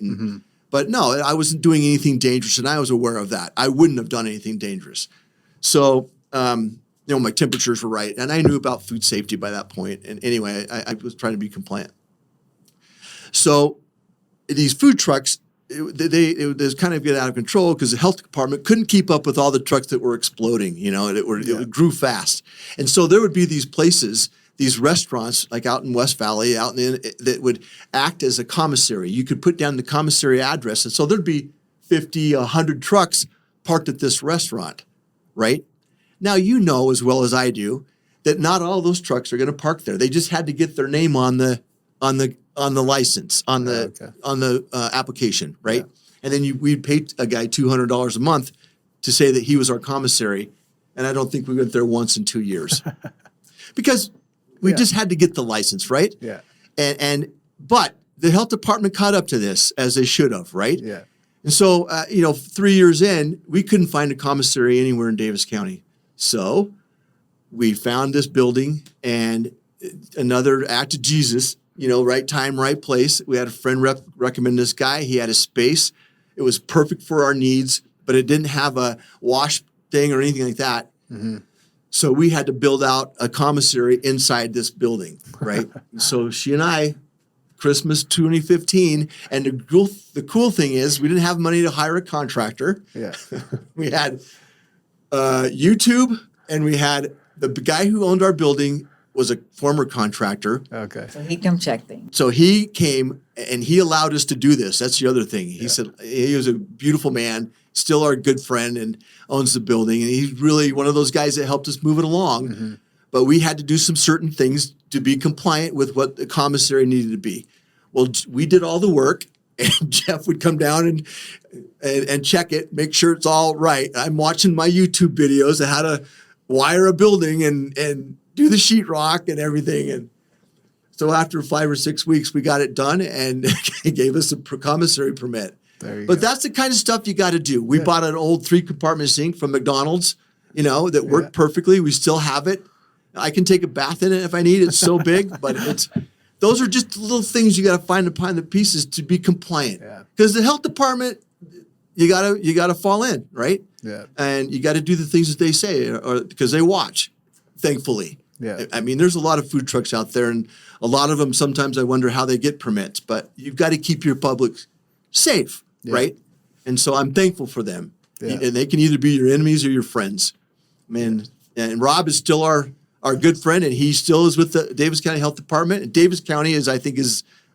But no, I wasn't doing anything dangerous, and I was aware of that. I wouldn't have done anything dangerous. So, my temperatures were right, and I knew about food safety by that point. And anyway, I was trying to be compliant. So these food trucks, they kind of get out of control because the health department couldn't keep up with all the trucks that were exploding, it grew fast. And so there would be these places, these restaurants like out in West Valley, that would act as a commissary. You could put down the commissary address. And so there'd be 50, 100 trucks parked at this restaurant, right? Now, you know as well as I do that not all those trucks are going to park there. They just had to get their name on the license, on the application, right? Yeah. And then we'd pay a guy $200 a month to say that he was our commissary. And I don't think we went there once in 2 years because we just had to get the license, right? Yeah. But the health department caught up to this as they should have, right? Yeah. And so, 3 years in, we couldn't find a commissary anywhere in Davis County. So we found this building, and another act of Jesus, right time, right place. We had a friend recommend this guy. He had a space. It was perfect for our needs, but it didn't have a wash thing or anything like that. So we had to build out a commissary inside this building, right? So she and I, Christmas 2015, and the cool thing is we didn't have money to hire a contractor. Yeah. We had YouTube, and we had the guy who owned our building was a former contractor. Okay. So he come check things. So he came and he allowed us to do this. That's the other thing. He said he was a beautiful man, still our good friend, and owns the building. And he's really one of those guys that helped us move it along. But we had to do some certain things to be compliant with what the commissary needed to be. Well, we did all the work, and Jeff would come down and check it, make sure it's all right. I'm watching my YouTube videos of how to wire a building and do the sheetrock and everything. And so after 5 or 6 weeks, we got it done, and he gave us a commissary permit. But that's the kind of stuff you got to do. We bought an old 3-compartment sink from McDonald's, that worked perfectly. We still have it. I can take a bath in it if I need. It's so big, but those are just little things you got to find upon the pieces to be compliant. Because the health department, you gotta fall in, right? Yeah. And you got to do the things that they say, or because they watch. Thankfully. Yeah. I mean, there's a lot of food trucks out there, and a lot of them, sometimes I wonder how they get permits, but you've got to keep your public safe, right? And so I'm thankful for them. And they can either be your enemies or your friends. And Rob is still our our good friend, and he still is with the Davis County Health Department. And Davis County is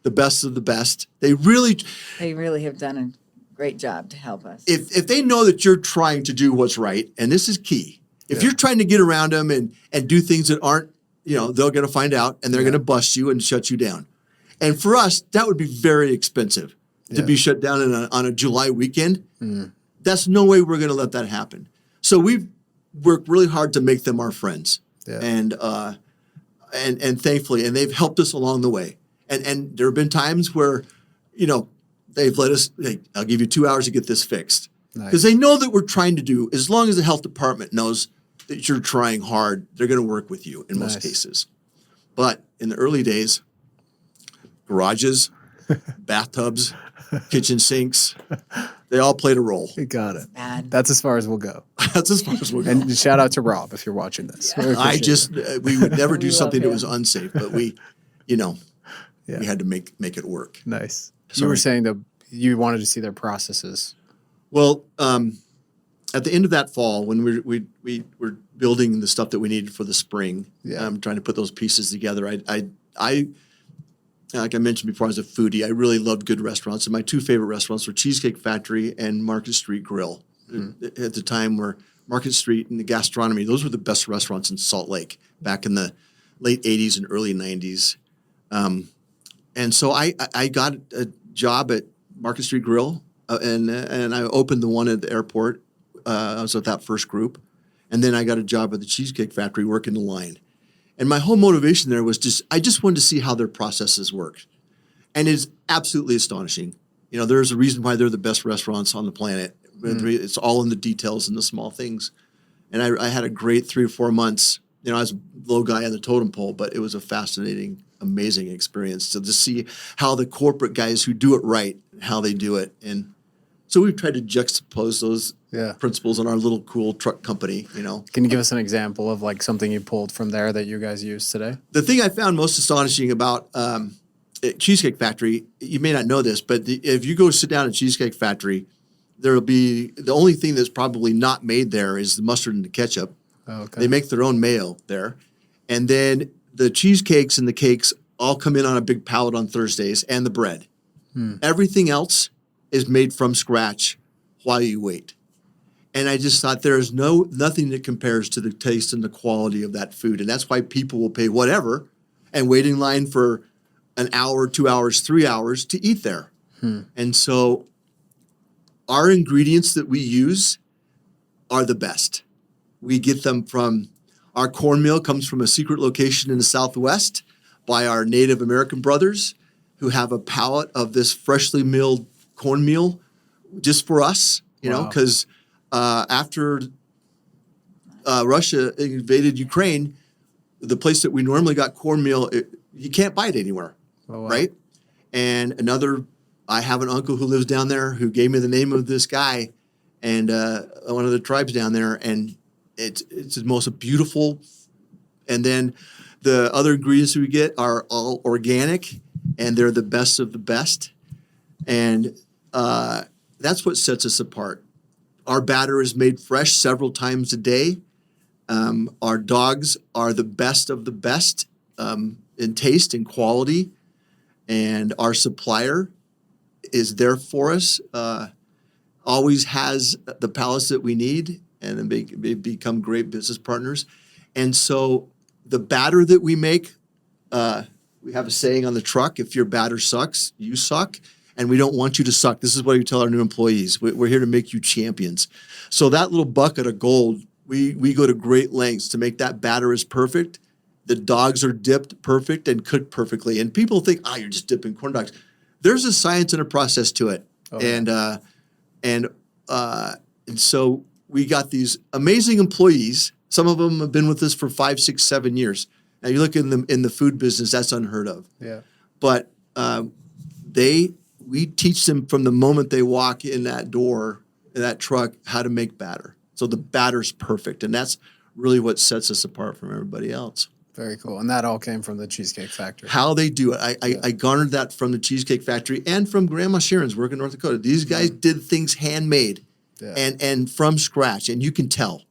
the best of the best. They really have done a great job to help us. If they know that you're trying to do what's right, and this is key, if you're trying to get around them and do things that aren't, they're going to find out and they're going to bust you and shut you down. And for us, that would be very expensive to be shut down on a July weekend. That's no way we're going to let that happen. So we've worked really hard to make them our friends, and thankfully, and they've helped us along the way. And there have been times where, they've let us. I'll give you 2 hours to get this fixed, because they know that we're trying to do. As long as the health department knows that you're trying hard, they're going to work with you in most cases. But in the early days, garages, bathtubs, kitchen sinks, they all played a role. You got it. Bad. That's as far as we'll go. That's as far as we'll go. And shout out to Rob if you're watching this. Yeah. We would never do We something love that was unsafe, but we had to make it work. Nice. You Sorry. were saying that you wanted to see their processes. Well, at the end of that fall, when we were building the stuff that we needed for the spring, trying to put those pieces together, I like I mentioned before, I was a foodie. I really loved good restaurants, and my two favorite restaurants were Cheesecake Factory and Market Street Grill. At the time, where Market Street and the gastronomy, those were the best restaurants in Salt Lake back in the late 80s and early 90s. And so I got a job at Market Street Grill, and I opened the one at the airport. I was with that first group. And then I got a job at the Cheesecake Factory working the line. And my whole motivation there was I just wanted to see how their processes work. And it's absolutely astonishing. There's a reason why they're the best restaurants on the planet. It's all in the details and the small things. And I had a great 3 or 4 months. I was a low guy on the totem pole, but it was a fascinating, amazing experience to see how the corporate guys who do it right, how they do it. And so we've tried to juxtapose those principles in our little cool truck company, Can you give us an example of like something you pulled from there that you guys use today? The thing I found most astonishing about Cheesecake Factory, you may not know this, but if you go sit down at Cheesecake Factory, there'll be the only thing that's probably not made there is the mustard and the ketchup. Oh, okay. They make their own mayo there. And then the cheesecakes and the cakes all come in on a big pallet on Thursdays, and the bread. Everything else is made from scratch while you wait. And I just thought there is nothing that compares to the taste and the quality of that food. And that's why people will pay whatever and wait in line for an hour, 2 hours, 3 hours to eat there. And so our ingredients that we use are the best. We get them from our cornmeal comes from a secret location in the Southwest by our Native American brothers who have a pallet of this freshly milled cornmeal just for us, because after Russia invaded Ukraine, the place that we normally got cornmeal, you can't buy it anywhere, right? And I have an uncle who lives down there who gave me the name of this guy and one of the tribes down there, and it's the most beautiful. And then the other ingredients we get are all organic, and they're the best of the best. And that's what sets us apart. Our batter is made fresh several times a day. Our dogs are the best of the best in taste and quality. And our supplier is there for us, always has the pallets that we need, and they become great business partners. And so the batter that we make, we have a saying on the truck, if your batter sucks, you suck. And we don't want you to suck. This is what we tell our new employees. We're here to make you champions. So that little bucket of gold, we go to great lengths to make that batter as perfect. The dogs are dipped perfect and cooked perfectly. And people think, you're just dipping corn dogs. There's a science and a process to it. And so we got these amazing employees. Some of them have been with us for 5, 6, 7 years. Now you look in the food business, that's unheard of. Yeah. But we teach them from the moment they walk in that door, in that truck, how to make batter. So the batter's perfect. And that's really what sets us apart from everybody else. Very cool. And that all came from the Cheesecake Factory. How they do it. I garnered that from the Cheesecake Factory and from Grandma Sharon's work in North Dakota. These guys did things handmade and from scratch. And you can tell.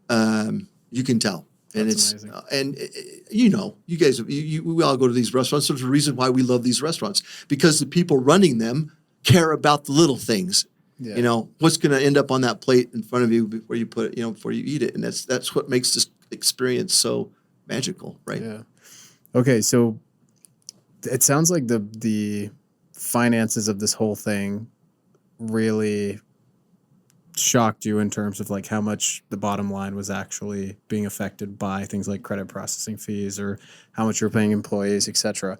You can tell. And That's it's amazing. you guys, we all go to these restaurants. There's a reason why we love these restaurants, because the people running them care about the little things. Yeah. You know, what's going to end up on that plate in front of you before you put it, before you eat it, and that's what makes this experience so magical, right? Yeah. Okay, so it sounds like the finances of this whole thing really shocked you in terms of like how much the bottom line was actually being affected by things like credit processing fees or how much you're paying employees, etc.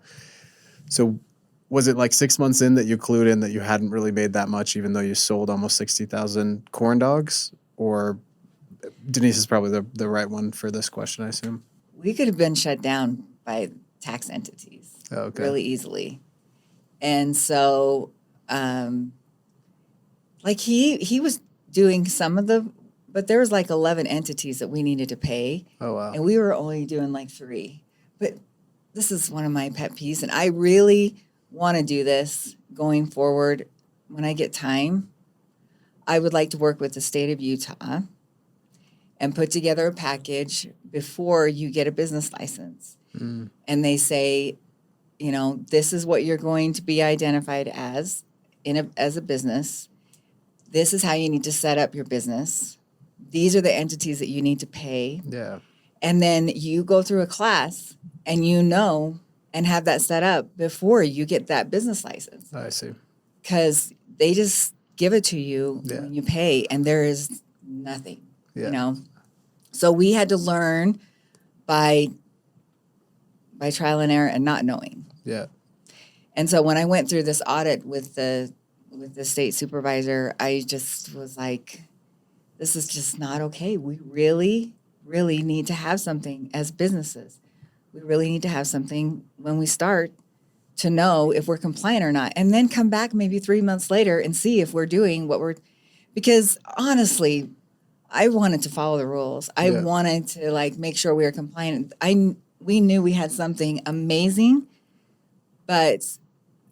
So was it like 6 months in that you clued in that you hadn't really made that much, even though you sold almost 60,000 corn dogs? Or Denice is probably the right one for this question, I assume. We could have been shut down by tax entities really easily. And so, like he was doing some of but there was like 11 entities that we needed to pay. Oh, wow. And we were only doing like 3. But this is one of my pet peeves. And I really want to do this going forward. When I get time, I would like to work with the state of Utah and put together a package before you get a business license. Mm. And they say, this is what you're going to be identified as as a business. This is how you need to set up your business. These are the entities that you need to pay. Yeah. And then you go through a class and and have that set up before you get that business license. I see. Because they just give it to you when you pay, and there is nothing, So we had to learn by trial and error and not knowing. Yeah. And so when I went through this audit with the state supervisor, I just was like, this is just not okay. We really, really need to have something as businesses. We really need to have something when we start to know if we're compliant or not, and then come back maybe 3 months later and see if we're doing because honestly, I wanted to follow the rules. I wanted to make sure we were compliant. We knew we had something amazing, but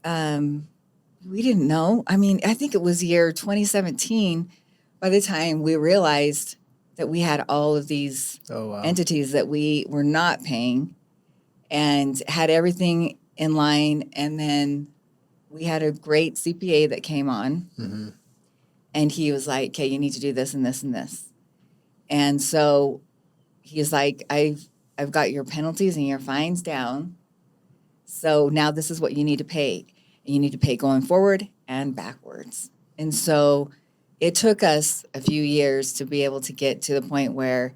we didn't know. I mean, I think it was year 2017 by the time we realized that we had all of these entities that we were not paying and had everything in line. And then we had a great CPA that came on, and he was like, okay, you need to do this and this and this. And so he's like, I've got your penalties and your fines down. So now this is what you need to pay. And you need to pay going forward and backwards. And so it took us a few years to be able to get to the point where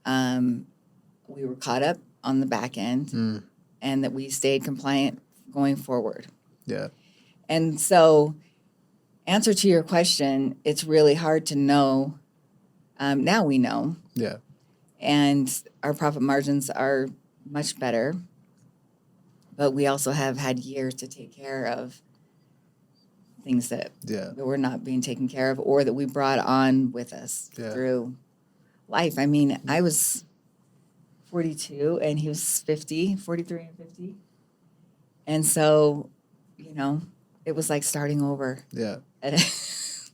we were caught up on the back end and that we stayed compliant going forward. Yeah. And so, answer to your question, it's really hard to know. Now we know. Yeah. And our profit margins are much better. But we also have had years to take care of things that were not being taken care of or that we brought on with us through life. I mean, I was 42 and he was 50, 43 and 50. And so, it was like starting over. Yeah.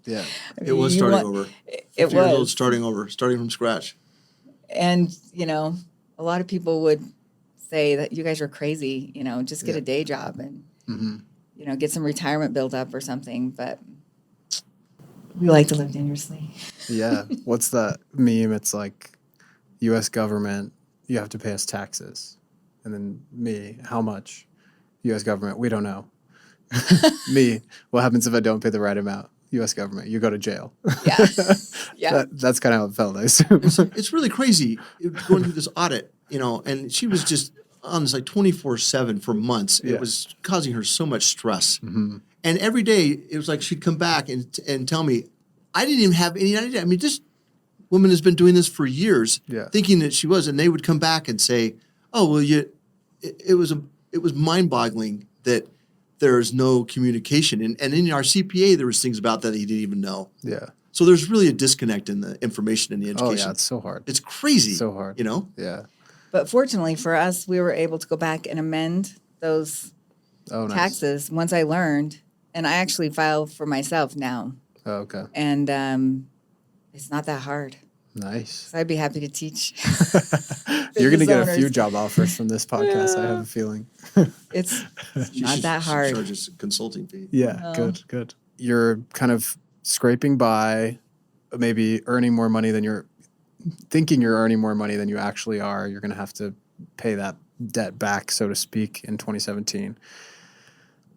Yeah. It was starting over. It was. Years old, starting over, starting from scratch. And, a lot of people would say that you guys are crazy, just get a day job and, get some retirement built up or something. But we like to live dangerously. Yeah. What's that meme? It's like U.S. government, you have to pay us taxes. And then me, how much? U.S. government, we don't know. Me, what happens if I don't pay the right amount? U.S. government, you go to jail. Yeah. Yeah. That's kind of how it felt, I assume. It's really crazy going through this audit, and she was just on this like 24/7 for months. It was causing her so much stress. And every day it was like she'd come back and tell me, I didn't even have any idea. I mean, this woman has been doing this for years, thinking that she was, and they would come back and say, oh, well, it was mind-boggling that there's no communication. And in our CPA, there was things about that he didn't even know. Yeah. So there's really a disconnect in the information and the education. Oh, yeah, it's so hard. It's crazy. So hard. Yeah. But fortunately for us, we were able to go back and amend those taxes once I learned. And I actually file for myself now. Oh, okay. And it's not that hard. Nice. So I'd be happy to teach. You're going to get a owners. few job offers from this podcast, I have a feeling. It's She not should- that hard. She charges a consulting fee. Yeah, No. good. You're kind of scraping by, maybe earning more money than you're thinking you're earning more money than you actually are. You're going to have to pay that debt back, so to speak, in 2017.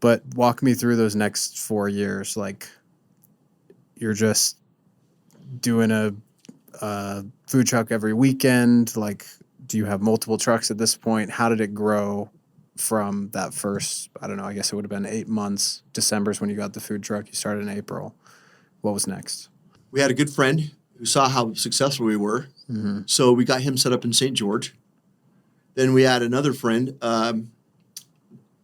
But walk me through those next 4 years. Like, you're just doing a food truck every weekend. Like, do you have multiple trucks at this point? How did it grow from that first, I don't know, I guess it would have been 8 months. December's when you got the food truck. You started in April. What was next? We had a good friend who saw how successful we were. Mm-hmm. So we got him set up in St. George. Then we had another friend, that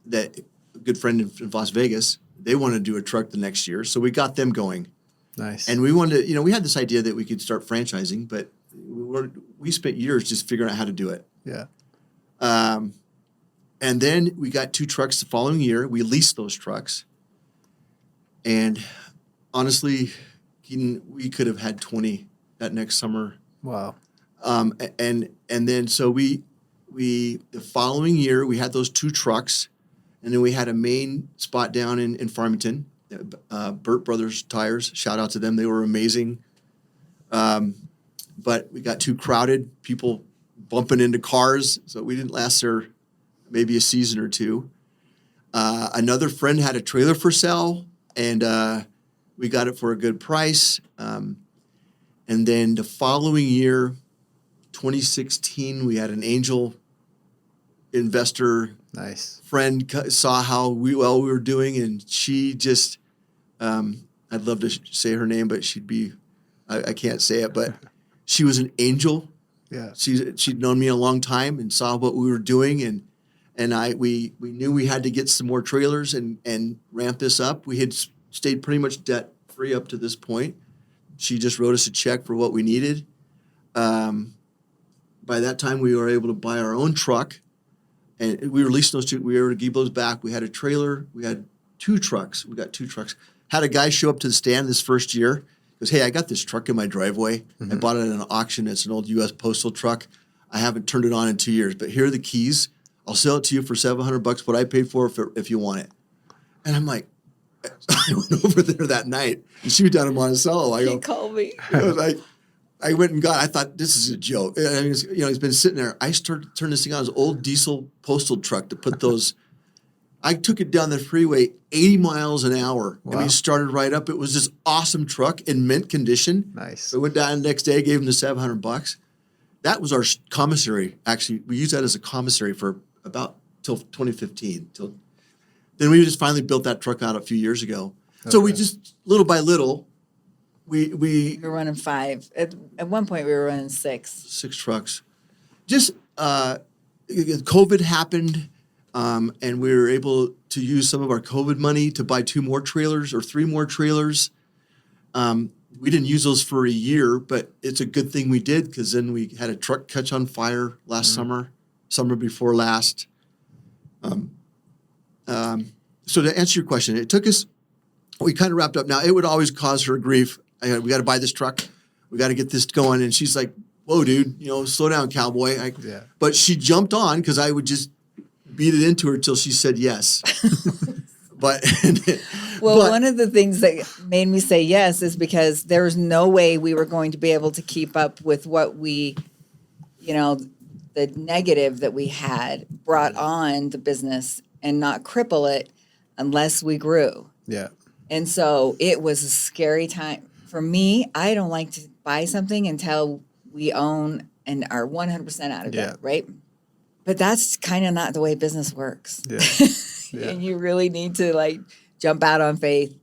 a good friend in Las Vegas. They wanted to do a truck the next year. So we got them going. Nice. And we wanted to, we had this idea that we could start franchising, but we spent years just figuring out how to do it. Yeah. And then we got 2 trucks the following year. We leased those trucks. And honestly, we could have had 20 that next summer. Wow. And then so we the following year we had those 2 trucks, and then we had a main spot down in Farmington, Burt Brothers Tires. Shout out to them, they were amazing. But we got too crowded, people bumping into cars, so we didn't last there maybe a season or 2. Another friend had a trailer for sale, and we got it for a good price. And then the following year, 2016, we had an angel investor Nice. friend saw how well we were doing, and she just, I'd love to say her name, but I can't say it, but she was an angel. Yeah. She'd known me a long time and saw what we were doing, and we knew we had to get some more trailers and ramp this up. We had stayed pretty much debt free up to this point. She just wrote us a check for what we needed. By that time, we were able to buy our own truck, and we were leasing those 2. We were able to give those back. We had a trailer. We had 2 trucks. We got 2 trucks. Had a guy show up to the stand this first year. He goes, "Hey, I got this truck in my driveway. I bought it at an auction. It's an old U.S. postal truck. I haven't turned it on in 2 years, but here are the keys. I'll sell it to you for $700, what I paid for if you want it." And I'm like, I went over there that night, and she was down in Monticello. I He go, called me. I went and I thought, this is a joke. I mean, he's been sitting there. I started turning this thing on, this old diesel postal truck to put those. I took it down the freeway 80 miles an hour. Wow. And we started right up. It was this awesome truck in mint condition. Nice. So I went down the next day, gave him the $700. That was our commissary. Actually, we used that as a commissary for about till 2015. Then we just finally built that truck out a few years ago. Okay. So we just, little by little, we were running 5. At one point, we were running 6. 6 trucks. Just COVID happened, and we were able to use some of our COVID money to buy 2 more trailers or 3 more trailers. We didn't use those for a year, but it's a good thing we did, because then we had a truck catch on fire last summer before last. So to answer your question, it took us, we kind of wrapped up. Now, it would always cause her grief. We got to buy this truck. We got to get this going. And she's like, "Whoa, dude, slow down, cowboy." But she jumped on, because I would just beat it into her till she said yes. But one of the things that made me say yes is because there was no way we were going to be able to keep up with what we, the negative that we had brought on the business and not cripple it unless we grew. Yeah. And so it was a scary time. For me, I don't like to buy something until we own and are 100% out of debt, right? But that's kind of not the way business works. Yeah. Yeah. And you really need to jump out on faith.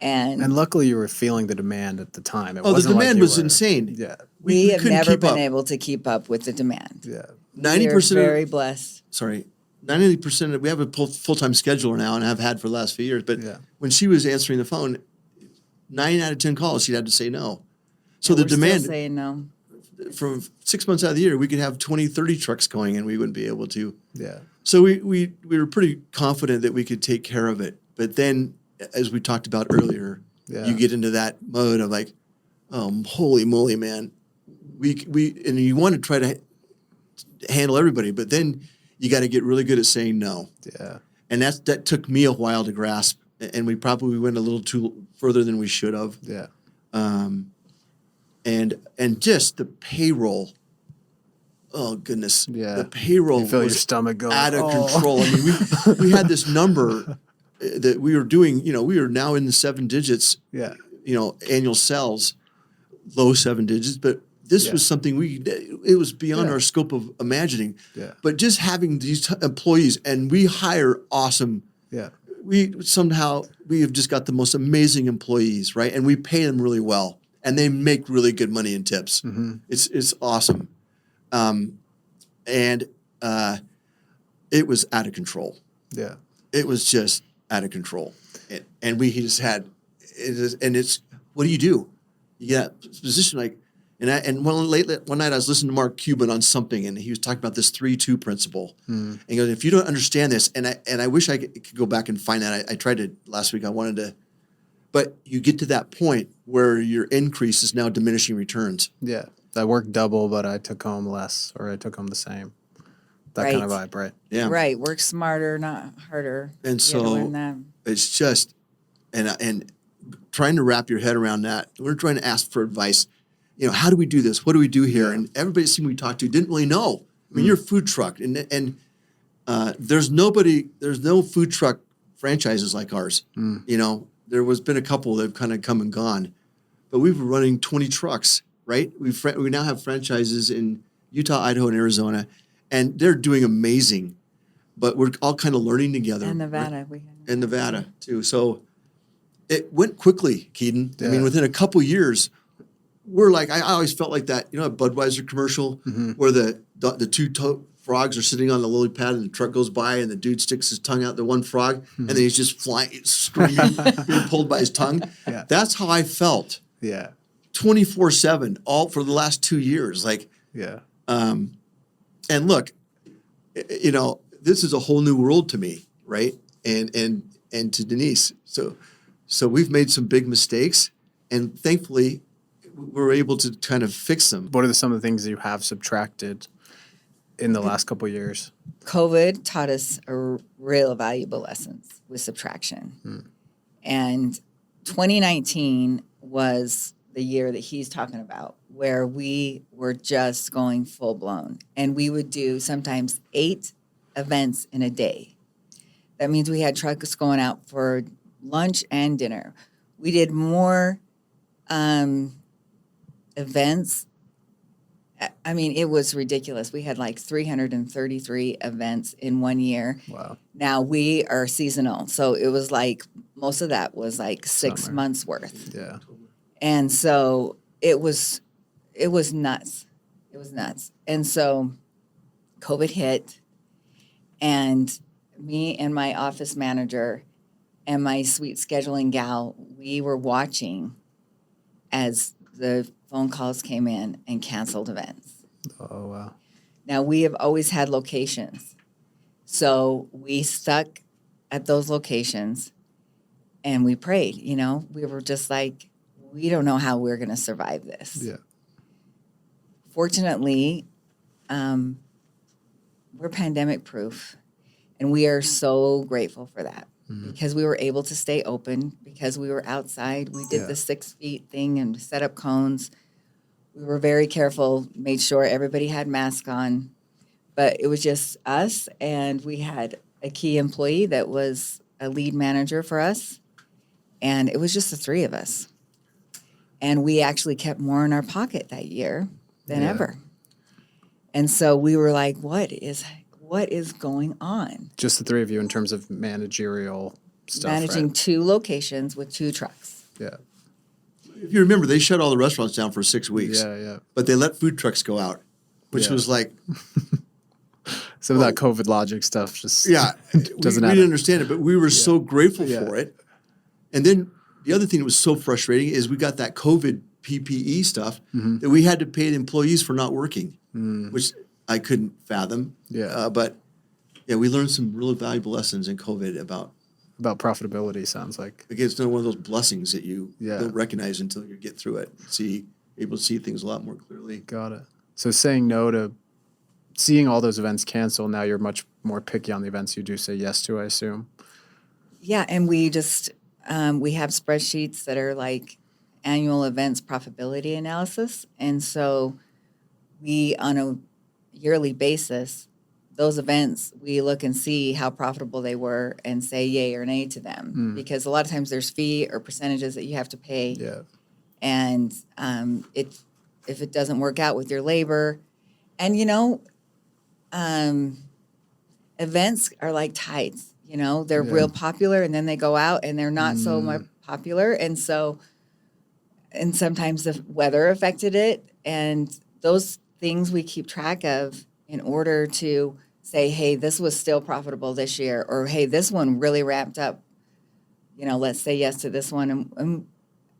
And luckily you were feeling the demand at the time. It the wasn't demand like was insane. Yeah. We have couldn't never keep been up. able to keep up with the demand. Yeah. 90%. We're very blessed. 90%. We have a full-time scheduler now, and have had for the last few years. But when she was answering the phone, 9 out of 10 calls, she'd have to say no. So the We're demand, still saying no. from 6 months out of the year, we could have 20, 30 trucks going, and we wouldn't be able to. Yeah. So we were pretty confident that we could take care of it. But then, as we talked about earlier, you get into that mode of like, oh, holy moly, man, and you want to try to handle everybody, but then you got to get really good at saying no. Yeah. And that took me a while to grasp, and we probably went a little too further than we should have. Yeah. And just the payroll. Oh goodness. Yeah. The payroll You feel your was stomach going out of control. I mean, we had this number that we were doing, we are now in the 7 digits, Yeah. Annual sales, low 7 digits, but this was something it was beyond our scope of imagining. Yeah. But just having these employees, and we hire awesome. Yeah. We have just got the most amazing employees, right? And we pay them really well, and they make really good money in tips. Mm-hmm. It's awesome. And it was out of control. Yeah. It was just out of control. And we just had, what do? You get a position like, and one night I was listening to Mark Cuban on something, and he was talking about this 3-2 principle. And he goes, if you don't understand this, and I wish I could go back and find that. I tried to last week. I wanted to, but you get to that point where your increase is now diminishing returns. Yeah. I worked double, but I took home less, or I took home the same. That kind of vibe, right? Yeah. Right. Work smarter, not harder. And You had to so learn that. it's just, and trying to wrap your head around that. We're trying to ask for advice. How do we do this? What do we do here? And everybody seemed we talked to didn't really know. I mean, you're a food truck, and there's no food truck franchises like ours. There was been a couple that have kind of come and gone, but we were running 20 trucks, right? We now have franchises in Utah, Idaho, and Arizona, and they're doing amazing. But we're all kind of learning together. And Nevada. Right? And Nevada, too. So it went quickly, Keaton. Yeah. I mean, within a couple years, we're like, I always felt like that, a Budweiser commercial where the two frogs are sitting on the lily pad and the truck goes by and the dude sticks his tongue out, the one frog, and then he's just flying, screaming, being pulled by his tongue. Yeah. That's how I felt. Yeah. 24/7, all for the last 2 years. Yeah. And look, this is a whole new world to me, right? And to Denice. So we've made some big mistakes, and thankfully we're able to kind of fix them. What are some of the things that you have subtracted in the last couple of years? COVID taught us a real valuable lessons with subtraction. And 2019 was the year that he's talking about, where we were just going full blown. And we would do sometimes 8 events in a day. That means we had trucks going out for lunch and dinner. We did more events. I mean, it was ridiculous. We had like 333 events in 1 year. Wow. Now we are seasonal. So it was like, most of that was like 6 Summer. months worth. Yeah. And so it was nuts. It was nuts. And so COVID hit, and me and my office manager and my sweet scheduling gal, we were watching as the phone calls came in and canceled events. Oh, wow. Now, we have always had locations. So we stuck at those locations and we prayed, We were just like, we don't know how we're going to survive this. Yeah. Fortunately, we're pandemic proof, and we are so grateful for that because we were able to stay open, because we were outside. We did the 6 feet thing and set up cones. We were very careful, made sure everybody had masks on, but it was just us, and we had a key employee that was a lead manager for us, and it was just the 3 of us. And we actually kept more in our pocket that year than ever. And so we were like, what is going on? Just the 3 of you in terms of managerial stuff, Managing right? 2 locations with 2 trucks. Yeah. If you remember, they shut all the restaurants down for 6 weeks. Yeah. But they let food trucks go out, which was like, Some of that COVID logic stuff just we doesn't didn't happen. understand it, but we were so grateful for it. And then the other thing that was so frustrating is we got that COVID PPE stuff that we had to pay the employees for not working, which I couldn't fathom. Yeah. But we learned some really valuable lessons in COVID about profitability, sounds like. again, it's not one of those blessings that you Yeah. don't recognize until you get through it. See able to see things a lot more clearly. Got it. So saying no to seeing all those events cancel, now you're much more picky on the events you do say yes to, I assume. Yeah, and we just we have spreadsheets that are like annual events profitability analysis, and so we on a yearly basis, those events we look and see how profitable they were and say yay or nay to them, because a lot of times there's fee or percentages that you have to pay, and if it doesn't work out with your labor, and events are like tides. They're real popular, and then they go out, and they're not so much popular. And sometimes the weather affected it. And those things we keep track of in order to say, hey, this was still profitable this year, or hey, this one really wrapped up. Let's say yes to this one. And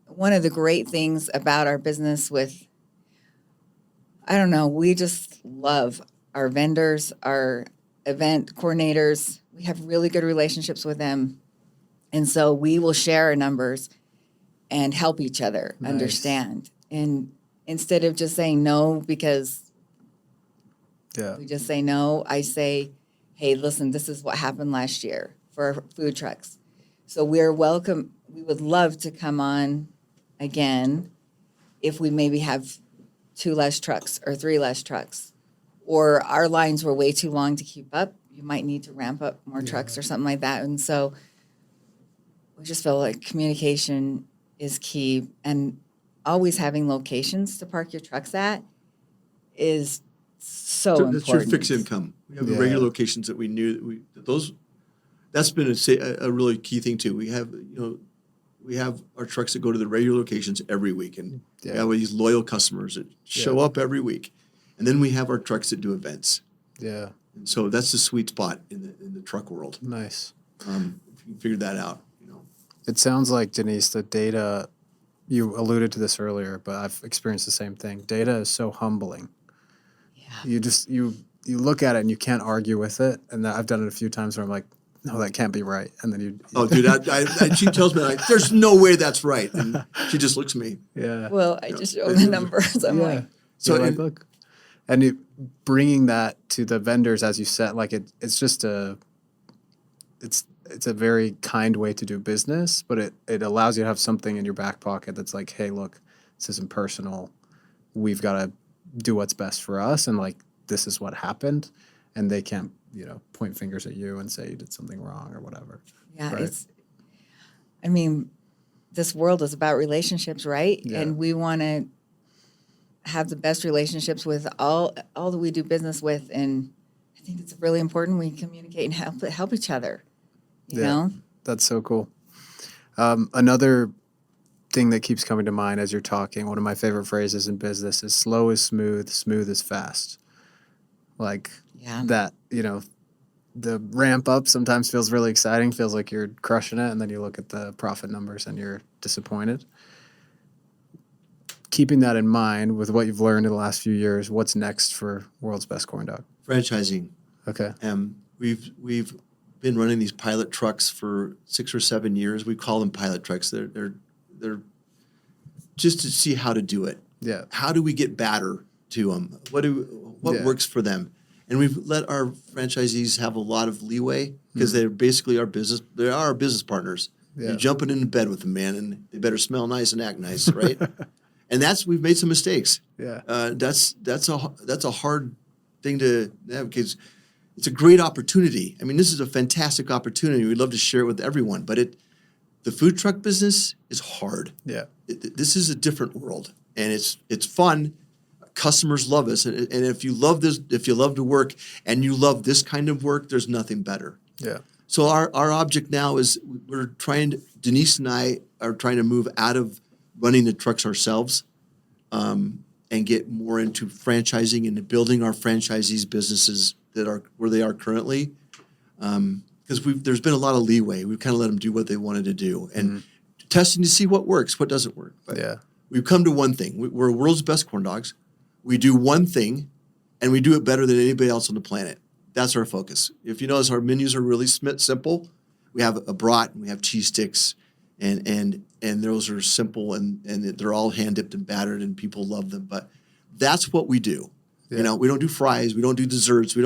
one of the great things about our business we just love our vendors, our event coordinators. We have really good relationships with them. And so we will share our numbers and help each other understand. And instead of just saying no because we just say no, I say, hey, listen, this is what happened last year for our food trucks. So we're welcome. We would love to come on again if we maybe have 2 less trucks or 3 less trucks, or our lines were way too long to keep up. You might need to ramp up more trucks or something like that. And so we just feel like communication is key, and always having locations to park your trucks at is so important. That's your fixed income. We have the regular locations that we knew that's been a really key thing too. We have our trucks that go to the regular locations every week, and we have these loyal customers that show up every week. And then we have our trucks that do events. Yeah. And so that's the sweet spot in the truck world. Nice. If you can figure that out, It sounds like, Denice, the data, you alluded to this earlier, but I've experienced the same thing. Data is so humbling. Yeah. You look at it and you can't argue with it. And I've done it a few times where I'm like, no, that can't be right. And then she tells me, like, there's no way that's right. And she just looks at me. Yeah. Well, I just show the numbers. I'm like. So look. And bringing that to the vendors, as you said, like it's just it's a very kind way to do business, but it allows you to have something in your back pocket that's like, hey, look, this isn't personal. We've got to do what's best for us. And like, this is what happened. And they can't, point fingers at you and say you did something wrong or whatever. Yeah. Right? This world is about relationships, right? Yeah. And we want to have the best relationships with all that we do business with. And I think it's really important we communicate and help each other. You know? That's so cool. Another thing that keeps coming to mind as you're talking, one of my favorite phrases in business is slow is smooth, smooth is fast. Like that, the ramp up sometimes feels really exciting, feels like you're crushing it, and then you look at the profit numbers and you're disappointed. Keeping that in mind with what you've learned in the last few years, what's next for World's Best Corn Dog? Franchising. Okay. We've been running these pilot trucks for 6 or 7 years. We call them pilot trucks. They're just to see how to do it. Yeah. How do we get better to them? What works for them? And we've let our franchisees have a lot of leeway because they're basically our business. They are our business partners. Yeah. You're jumping into bed with them, man, and they better smell nice and act nice, right? And we've made some mistakes. Yeah. That's a hard thing to have because it's a great opportunity. I mean, this is a fantastic opportunity. We'd love to share it with everyone, but the food truck business is hard. Yeah. This is a different world, and it's fun. Customers love us, and if you love this, if you love to work and you love this kind of work, there's nothing better. Yeah. So our object now is Denice and I are trying to move out of running the trucks ourselves, and get more into franchising and building our franchisees' businesses that are where they are currently. Because there's been a lot of leeway. We've kind of let them do what they wanted to do and testing to see what works, what doesn't work. But we've come to one thing. We're world's best corn dogs. We do one thing, and we do it better than anybody else on the planet. That's our focus. If you notice, our menus are really simple. We have a brat, and we have cheese sticks, and those are simple and they're all hand dipped and battered and people love them. But that's what we do. Yeah. You know, we don't do fries, we don't do desserts, we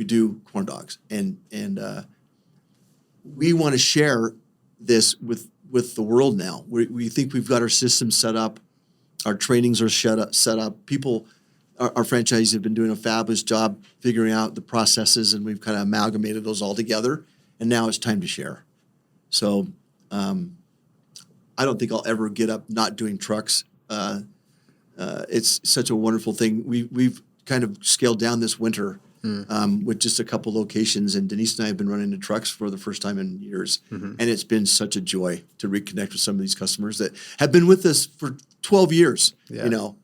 do corn dogs, and we want to share this with the world now. We think we've got our system set up, our trainings are set up. People, our franchisees have been doing a fabulous job figuring out the processes, and we've kind of amalgamated those all together. And now it's time to share. So I don't think I'll ever get up not doing trucks. It's such a wonderful thing. We've kind of scaled down this winter with just a couple locations, and Denice and I have been running the trucks for the first time in years, and it's been such a joy to reconnect with some of these customers that have been with us for 12 years. Yeah. You know,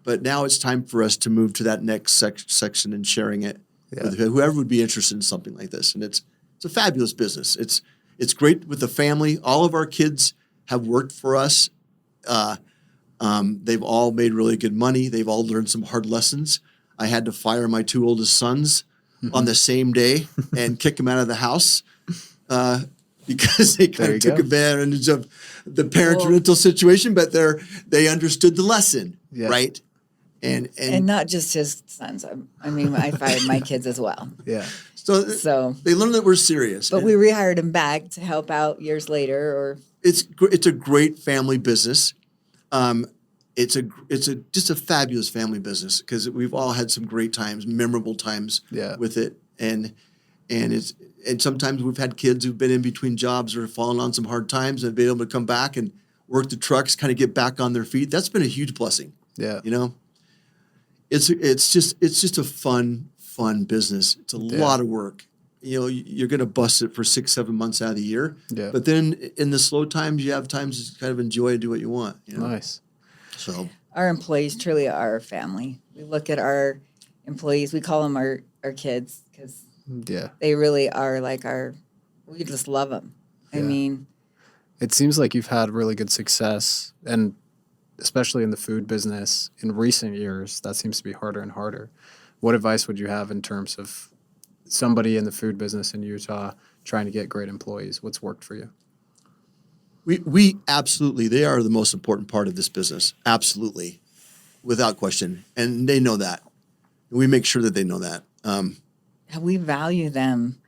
but now it's time for us to move to that next section and sharing it with whoever would be interested in something like this, and it's a fabulous business. It's great with the family. All of our kids have worked for us. They've all made really good money. They've all learned some hard lessons. I had to fire my 2 oldest sons on the same day and kick them out of the house because they kind of took advantage of the parental situation, but they understood the lesson, right? And not just his sons. I mean, I fired my kids as well. Yeah. So they learned that we're serious. But we rehired him back to help out years later. Or it's a great family business. It's just a fabulous family business because we've all had some great times, memorable times with it, and sometimes we've had kids who've been in between jobs or fallen on some hard times and been able to come back and work the trucks, kind of get back on their feet. That's been a huge blessing. Yeah, you know, it's just a fun business. It's a lot of work. You know, you're going to bust it for 6-7 months out of the year. Yeah. But then in the slow times, you have times to kind of enjoy and do what you want. You know? Nice. So our employees truly are our family. We look at our employees, we call them our kids because they really are like we just love them. I mean, it seems like you've had really good success, and especially in the food business in recent years, that seems to be harder and harder. What advice would you have in terms of somebody in the food business in Utah trying to get great employees? What's worked for you? We absolutely, they are the most important part of this business. Absolutely. Without question. And they know that. We make sure that they know that. We value them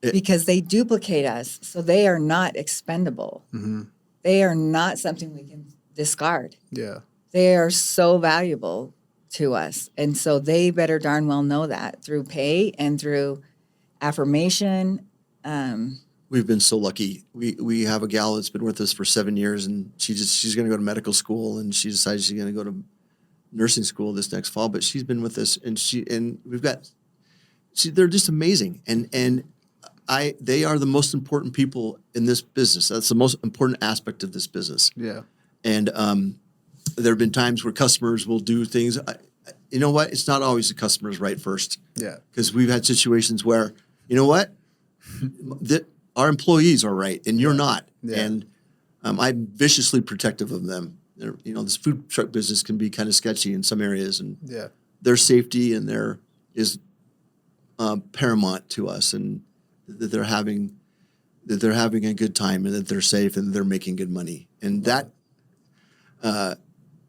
because they duplicate us. So they are not expendable. Mm-hmm. They are not something we can discard. Yeah. They are so valuable to us. And so they better darn well know that through pay and through affirmation. We've been so lucky. We have a gal that's been with us for 7 years, and she's going to go to medical school, and she decides she's going to go to nursing school this next fall. But she's been with us, and they're just amazing, and they are the most important people in this business. That's the most important aspect of this business. Yeah, and there have been times where customers will do things. You know what? It's not always the customer's right first. Yeah, because we've had situations where, you know what, our employees are right and you're not. Yeah. And I'm viciously protective of them. This food truck business can be kind of sketchy in some areas, and their safety and is paramount to us, and that they're having a good time, and that they're safe, and they're making good money, and that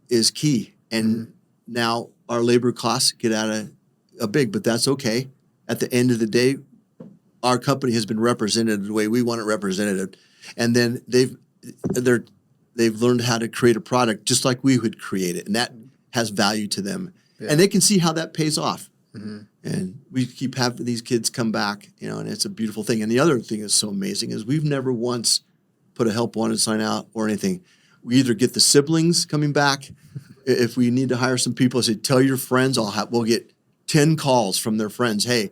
is key. And now our labor costs get out of big, but that's okay. At the end of the day, our company has been represented the way we want it represented, and then they've learned how to create a product just like we would create it, and that has value to them, and they can see how that pays off. Mm-hmm. And we keep having these kids come back, and it's a beautiful thing. And the other thing that's so amazing is we've never once put a help wanted sign out or anything. We either get the siblings coming back, if we need to hire some people, I say, tell your friends. We'll get 10 calls from their friends. Hey.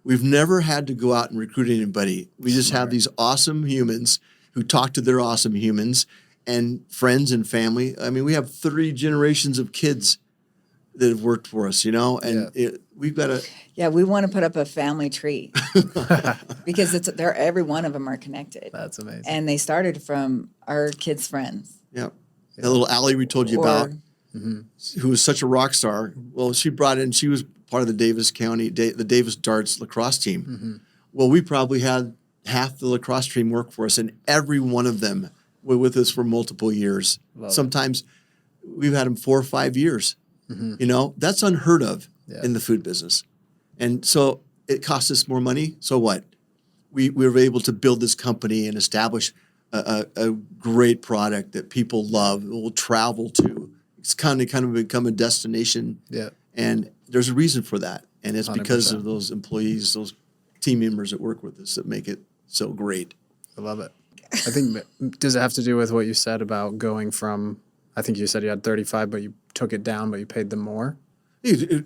We've never had to go out and recruit anybody. We just have these awesome humans who talk to their awesome humans and friends and family. I mean, we have 3 generations of kids that have worked for us, and we've got to. Yeah, we want to put up a family tree because every one of them are connected. That's amazing. And they started from our kids' friends. Yeah. That little Allie we told you about, who was such a rock star. Well, she was part of the Davis County, the Davis Darts lacrosse team. Mm-hmm. Well, we probably had half the lacrosse team work for us, and every one of them were with us for multiple years. Love it. Sometimes we've had them 4 or 5 years. You know, that's unheard of in the food business. And so it costs us more money. So what? We were able to build this company and establish a great product that people love, will travel to. It's kind of become a destination. Yeah. And there's a reason for that. And it's because 100%. of those employees, those team members that work with us that make it so great. I love it. I think, does it have to do with what you said about going from, I think you said you had 35, but you took it down, but you paid them more?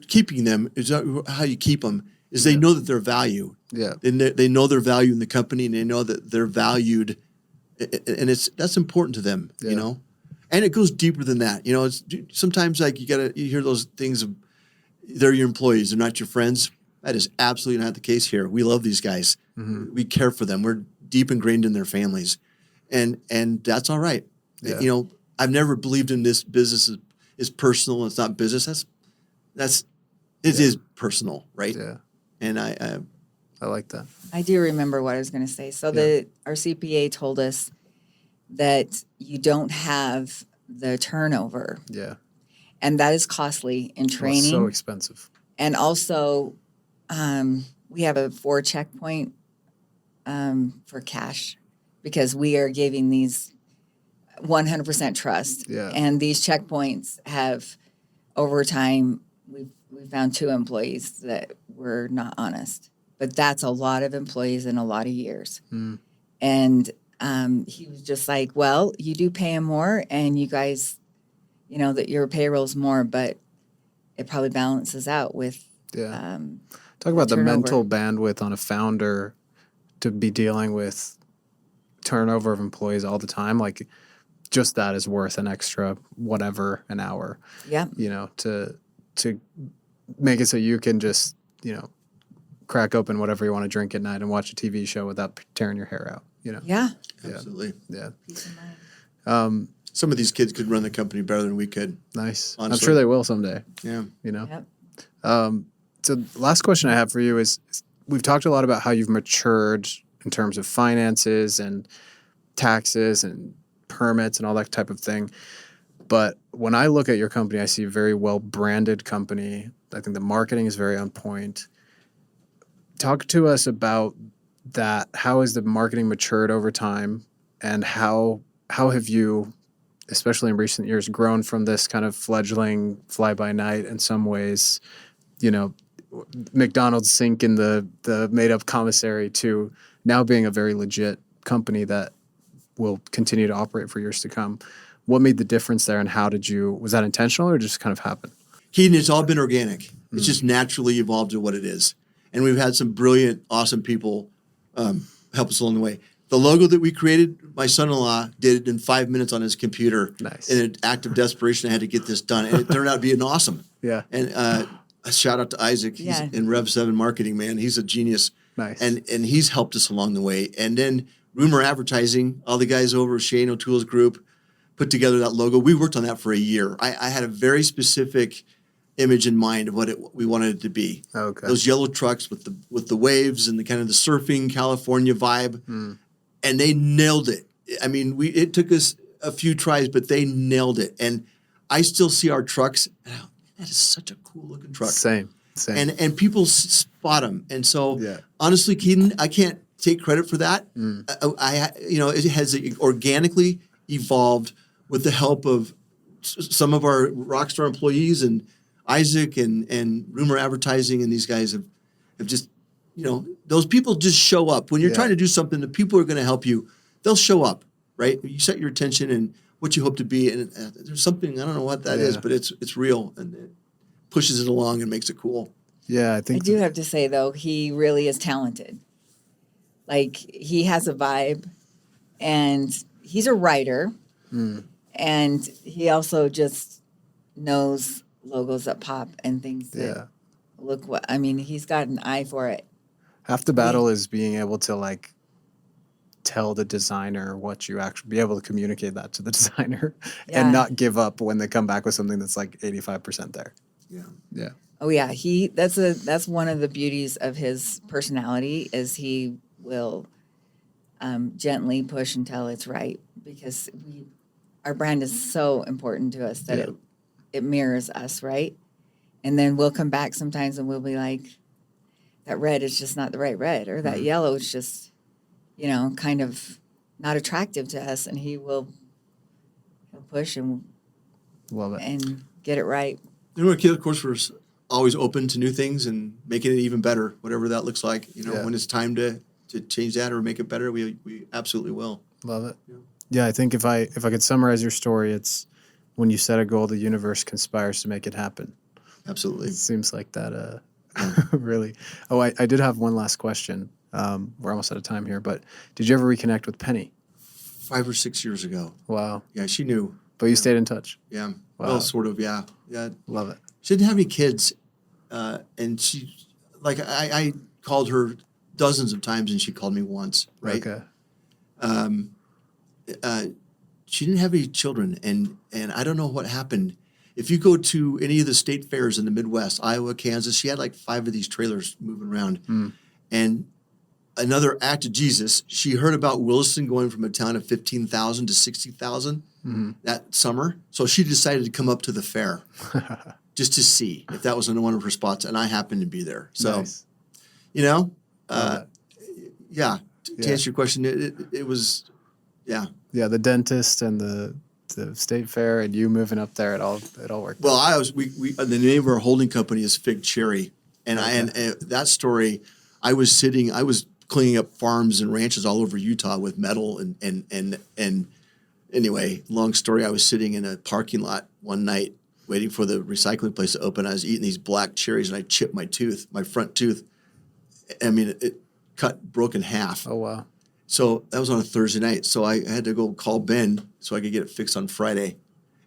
Keeping them is how you keep them. Is they know that they're valued. Yeah. And they know their value in the company, and they know that they're valued, and that's important to them. You know, and it goes deeper than that. You know, it's sometimes like you hear those things of they're your employees, they're not your friends. That is absolutely not the case here. We love these guys. We care for them. We're deep ingrained in their families, and that's all right. Yeah. You know, I've never believed in this business is personal. It's not business. It is personal, right? Yeah. And I like that. I do remember what I was going to say. So our CPA told us that you don't have the turnover, Yeah. and that is costly in Well, it's training. so expensive. And also, we have a 4 checkpoint for cash because we are giving these 100% trust. Yeah. And these checkpoints have, over time, we found 2 employees that were not honest. But that's a lot of employees in a lot of years. And he was just like, well, you do pay them more, and you guys, you know, that your payroll's more, but it probably balances out with Talk about the turnover. mental bandwidth on a founder to be dealing with turnover of employees all the time. Like, just that is worth an extra whatever an hour. Yeah. You know, to make it so you can just, you know, crack open whatever you want to drink at night and watch a TV show without tearing your hair out. You know. Yeah. absolutely. Yeah. Peace of mind. Some of these kids could run the company better than we could. Nice. Honestly. I'm sure they will someday. Yeah. You know. Yep. So last question I have for you is, we've talked a lot about how you've matured in terms of finances and taxes and permits and all that type of thing. But when I look at your company, I see a very well branded company. I think the marketing is very on point. Talk to us about that. How has the marketing matured over time, and how have you, especially in recent years, grown from this kind of fledgling fly by night in some ways, you know, McDonald's sink in the made up commissary to now being a very legit company that will continue to operate for years to come? What made the difference there, and was that intentional or just kind of happened? Keaton, it's all been organic. It's just naturally evolved to what it is. And we've had some brilliant, awesome people help us along the way. The logo that we created, my son-in-law did it in 5 minutes on his computer. Nice. In an act of desperation, I had to get this done. And it turned out being awesome. Yeah. And a shout out to Isaac. He's in Rev 7 marketing, man. He's a genius. Nice. And he's helped us along the way. And then Rumor Advertising, all the guys over Shane O'Toole's group put together that logo. We worked on that for a year. I had a very specific image in mind of what we wanted it to be. Okay. Those yellow trucks with the waves and the kind of the surfing California vibe. And they nailed it. I mean, it took us a few tries, but they nailed it. And I still see our trucks. That is such a cool looking truck. Same. And people spot them. And so Yeah. honestly, Keaton, I can't take credit for that. It has organically evolved with the help of some of our Rockstar employees and Isaac and Rumor Advertising, and these guys have just, those people just show up. When you're trying to do something, the people are going to help you. They'll show up, right? You set your attention and what you hope to be, and there's something, I don't know what that is, but it's real, and it pushes it along and makes it cool. Yeah, I I think do have to say, though, he really is talented. Like, he has a vibe, and he's a writer, and he also just knows logos that pop and things that he's got an eye for it. half the battle is being able to like tell the designer what you actually be able to communicate that to the designer and not give up when they come back with something that's like 85% there. Yeah. Oh yeah, that's one of the beauties of his personality is he will gently push until it's right, because our brand is so important to us that it mirrors us, right? And then we'll come back sometimes and we'll be like, that red is just not the right red, or that yellow is just, kind of not attractive to us, and he'll push and Love it. and get it right. Of course, we're always open to new things and making it even better, whatever that looks like. When it's time to change that or make it better, we absolutely will. Love it. Yeah, I think if I could summarize your story, it's when you set a goal, the universe conspires to make it happen. Absolutely. It seems like that really. Oh, I did have one last question. We're almost out of time here, but did you ever reconnect with Penny? 5 or 6 years ago. Wow. Yeah, she knew. But you stayed in touch? Yeah. Wow. Well, sort of, yeah. Yeah. Love it. She didn't have any kids. And she, I called her dozens of times and she called me once, right? Okay. She didn't have any children, and I don't know what happened. If you go to any of the state fairs in the Midwest, Iowa, Kansas, she had like 5 of these trailers moving around. And another act of Jesus, she heard about Williston going from a town of 15,000 to 60,000 that summer. So she decided to come up to the fair just to see if that was one of her spots. And I happened to be there. So, Nice. yeah, to answer your question, it was, yeah. Yeah, the dentist and the state fair and you moving up there, it all worked. Well, we the name of our holding company is Fig Cherry, and and that story, I was cleaning up farms and ranches all over Utah with metal and anyway, long story. I was sitting in a parking lot one night waiting for the recycling place to open. I was eating these black cherries and I chipped my front tooth. I mean, it broke in half. Oh wow. So that was on a Thursday night. So I had to go call Ben so I could get it fixed on Friday.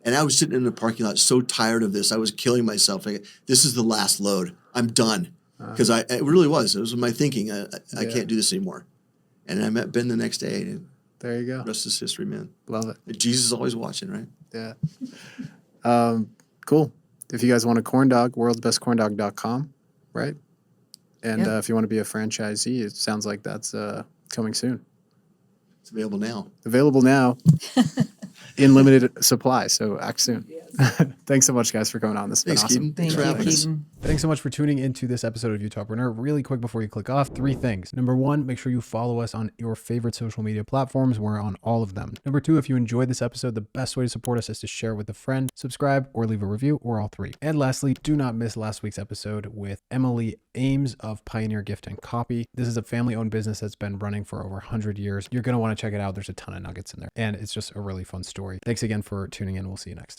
And I was sitting in the parking lot so tired of this. I was killing myself. This is the last load. I'm done. Because it really was. It was my thinking. I can't do this anymore. And I met Ben the next day. And there you go. The rest is history, man. Love it. Jesus is always watching, right? Yeah. Cool. If you guys want a corn dog, worldsbestcorndog.com, right? And if you want to be a franchisee, it sounds like that's coming soon. It's available now. Available now in limited supply, so act soon. Yes. Thanks so much, guys, for coming on. This has been awesome. Thanks for having us. Thanks so much for tuning into this episode of UtahPreneur. Really quick before you click off, 3 things. Number 1, make sure you follow us on your favorite social media platforms. We're on all of them. Number 2, if you enjoyed this episode, the best way to support us is to share with a friend, subscribe, or leave a review, or all 3. And lastly, do not miss last week's episode with Emily Ames of Pioneer Gift and Copy. This is a family-owned business that's been running for over 100 years. You're going to want to check it out. There's a ton of nuggets in there, and it's just a really fun story. Thanks again for tuning in. We'll see you next time.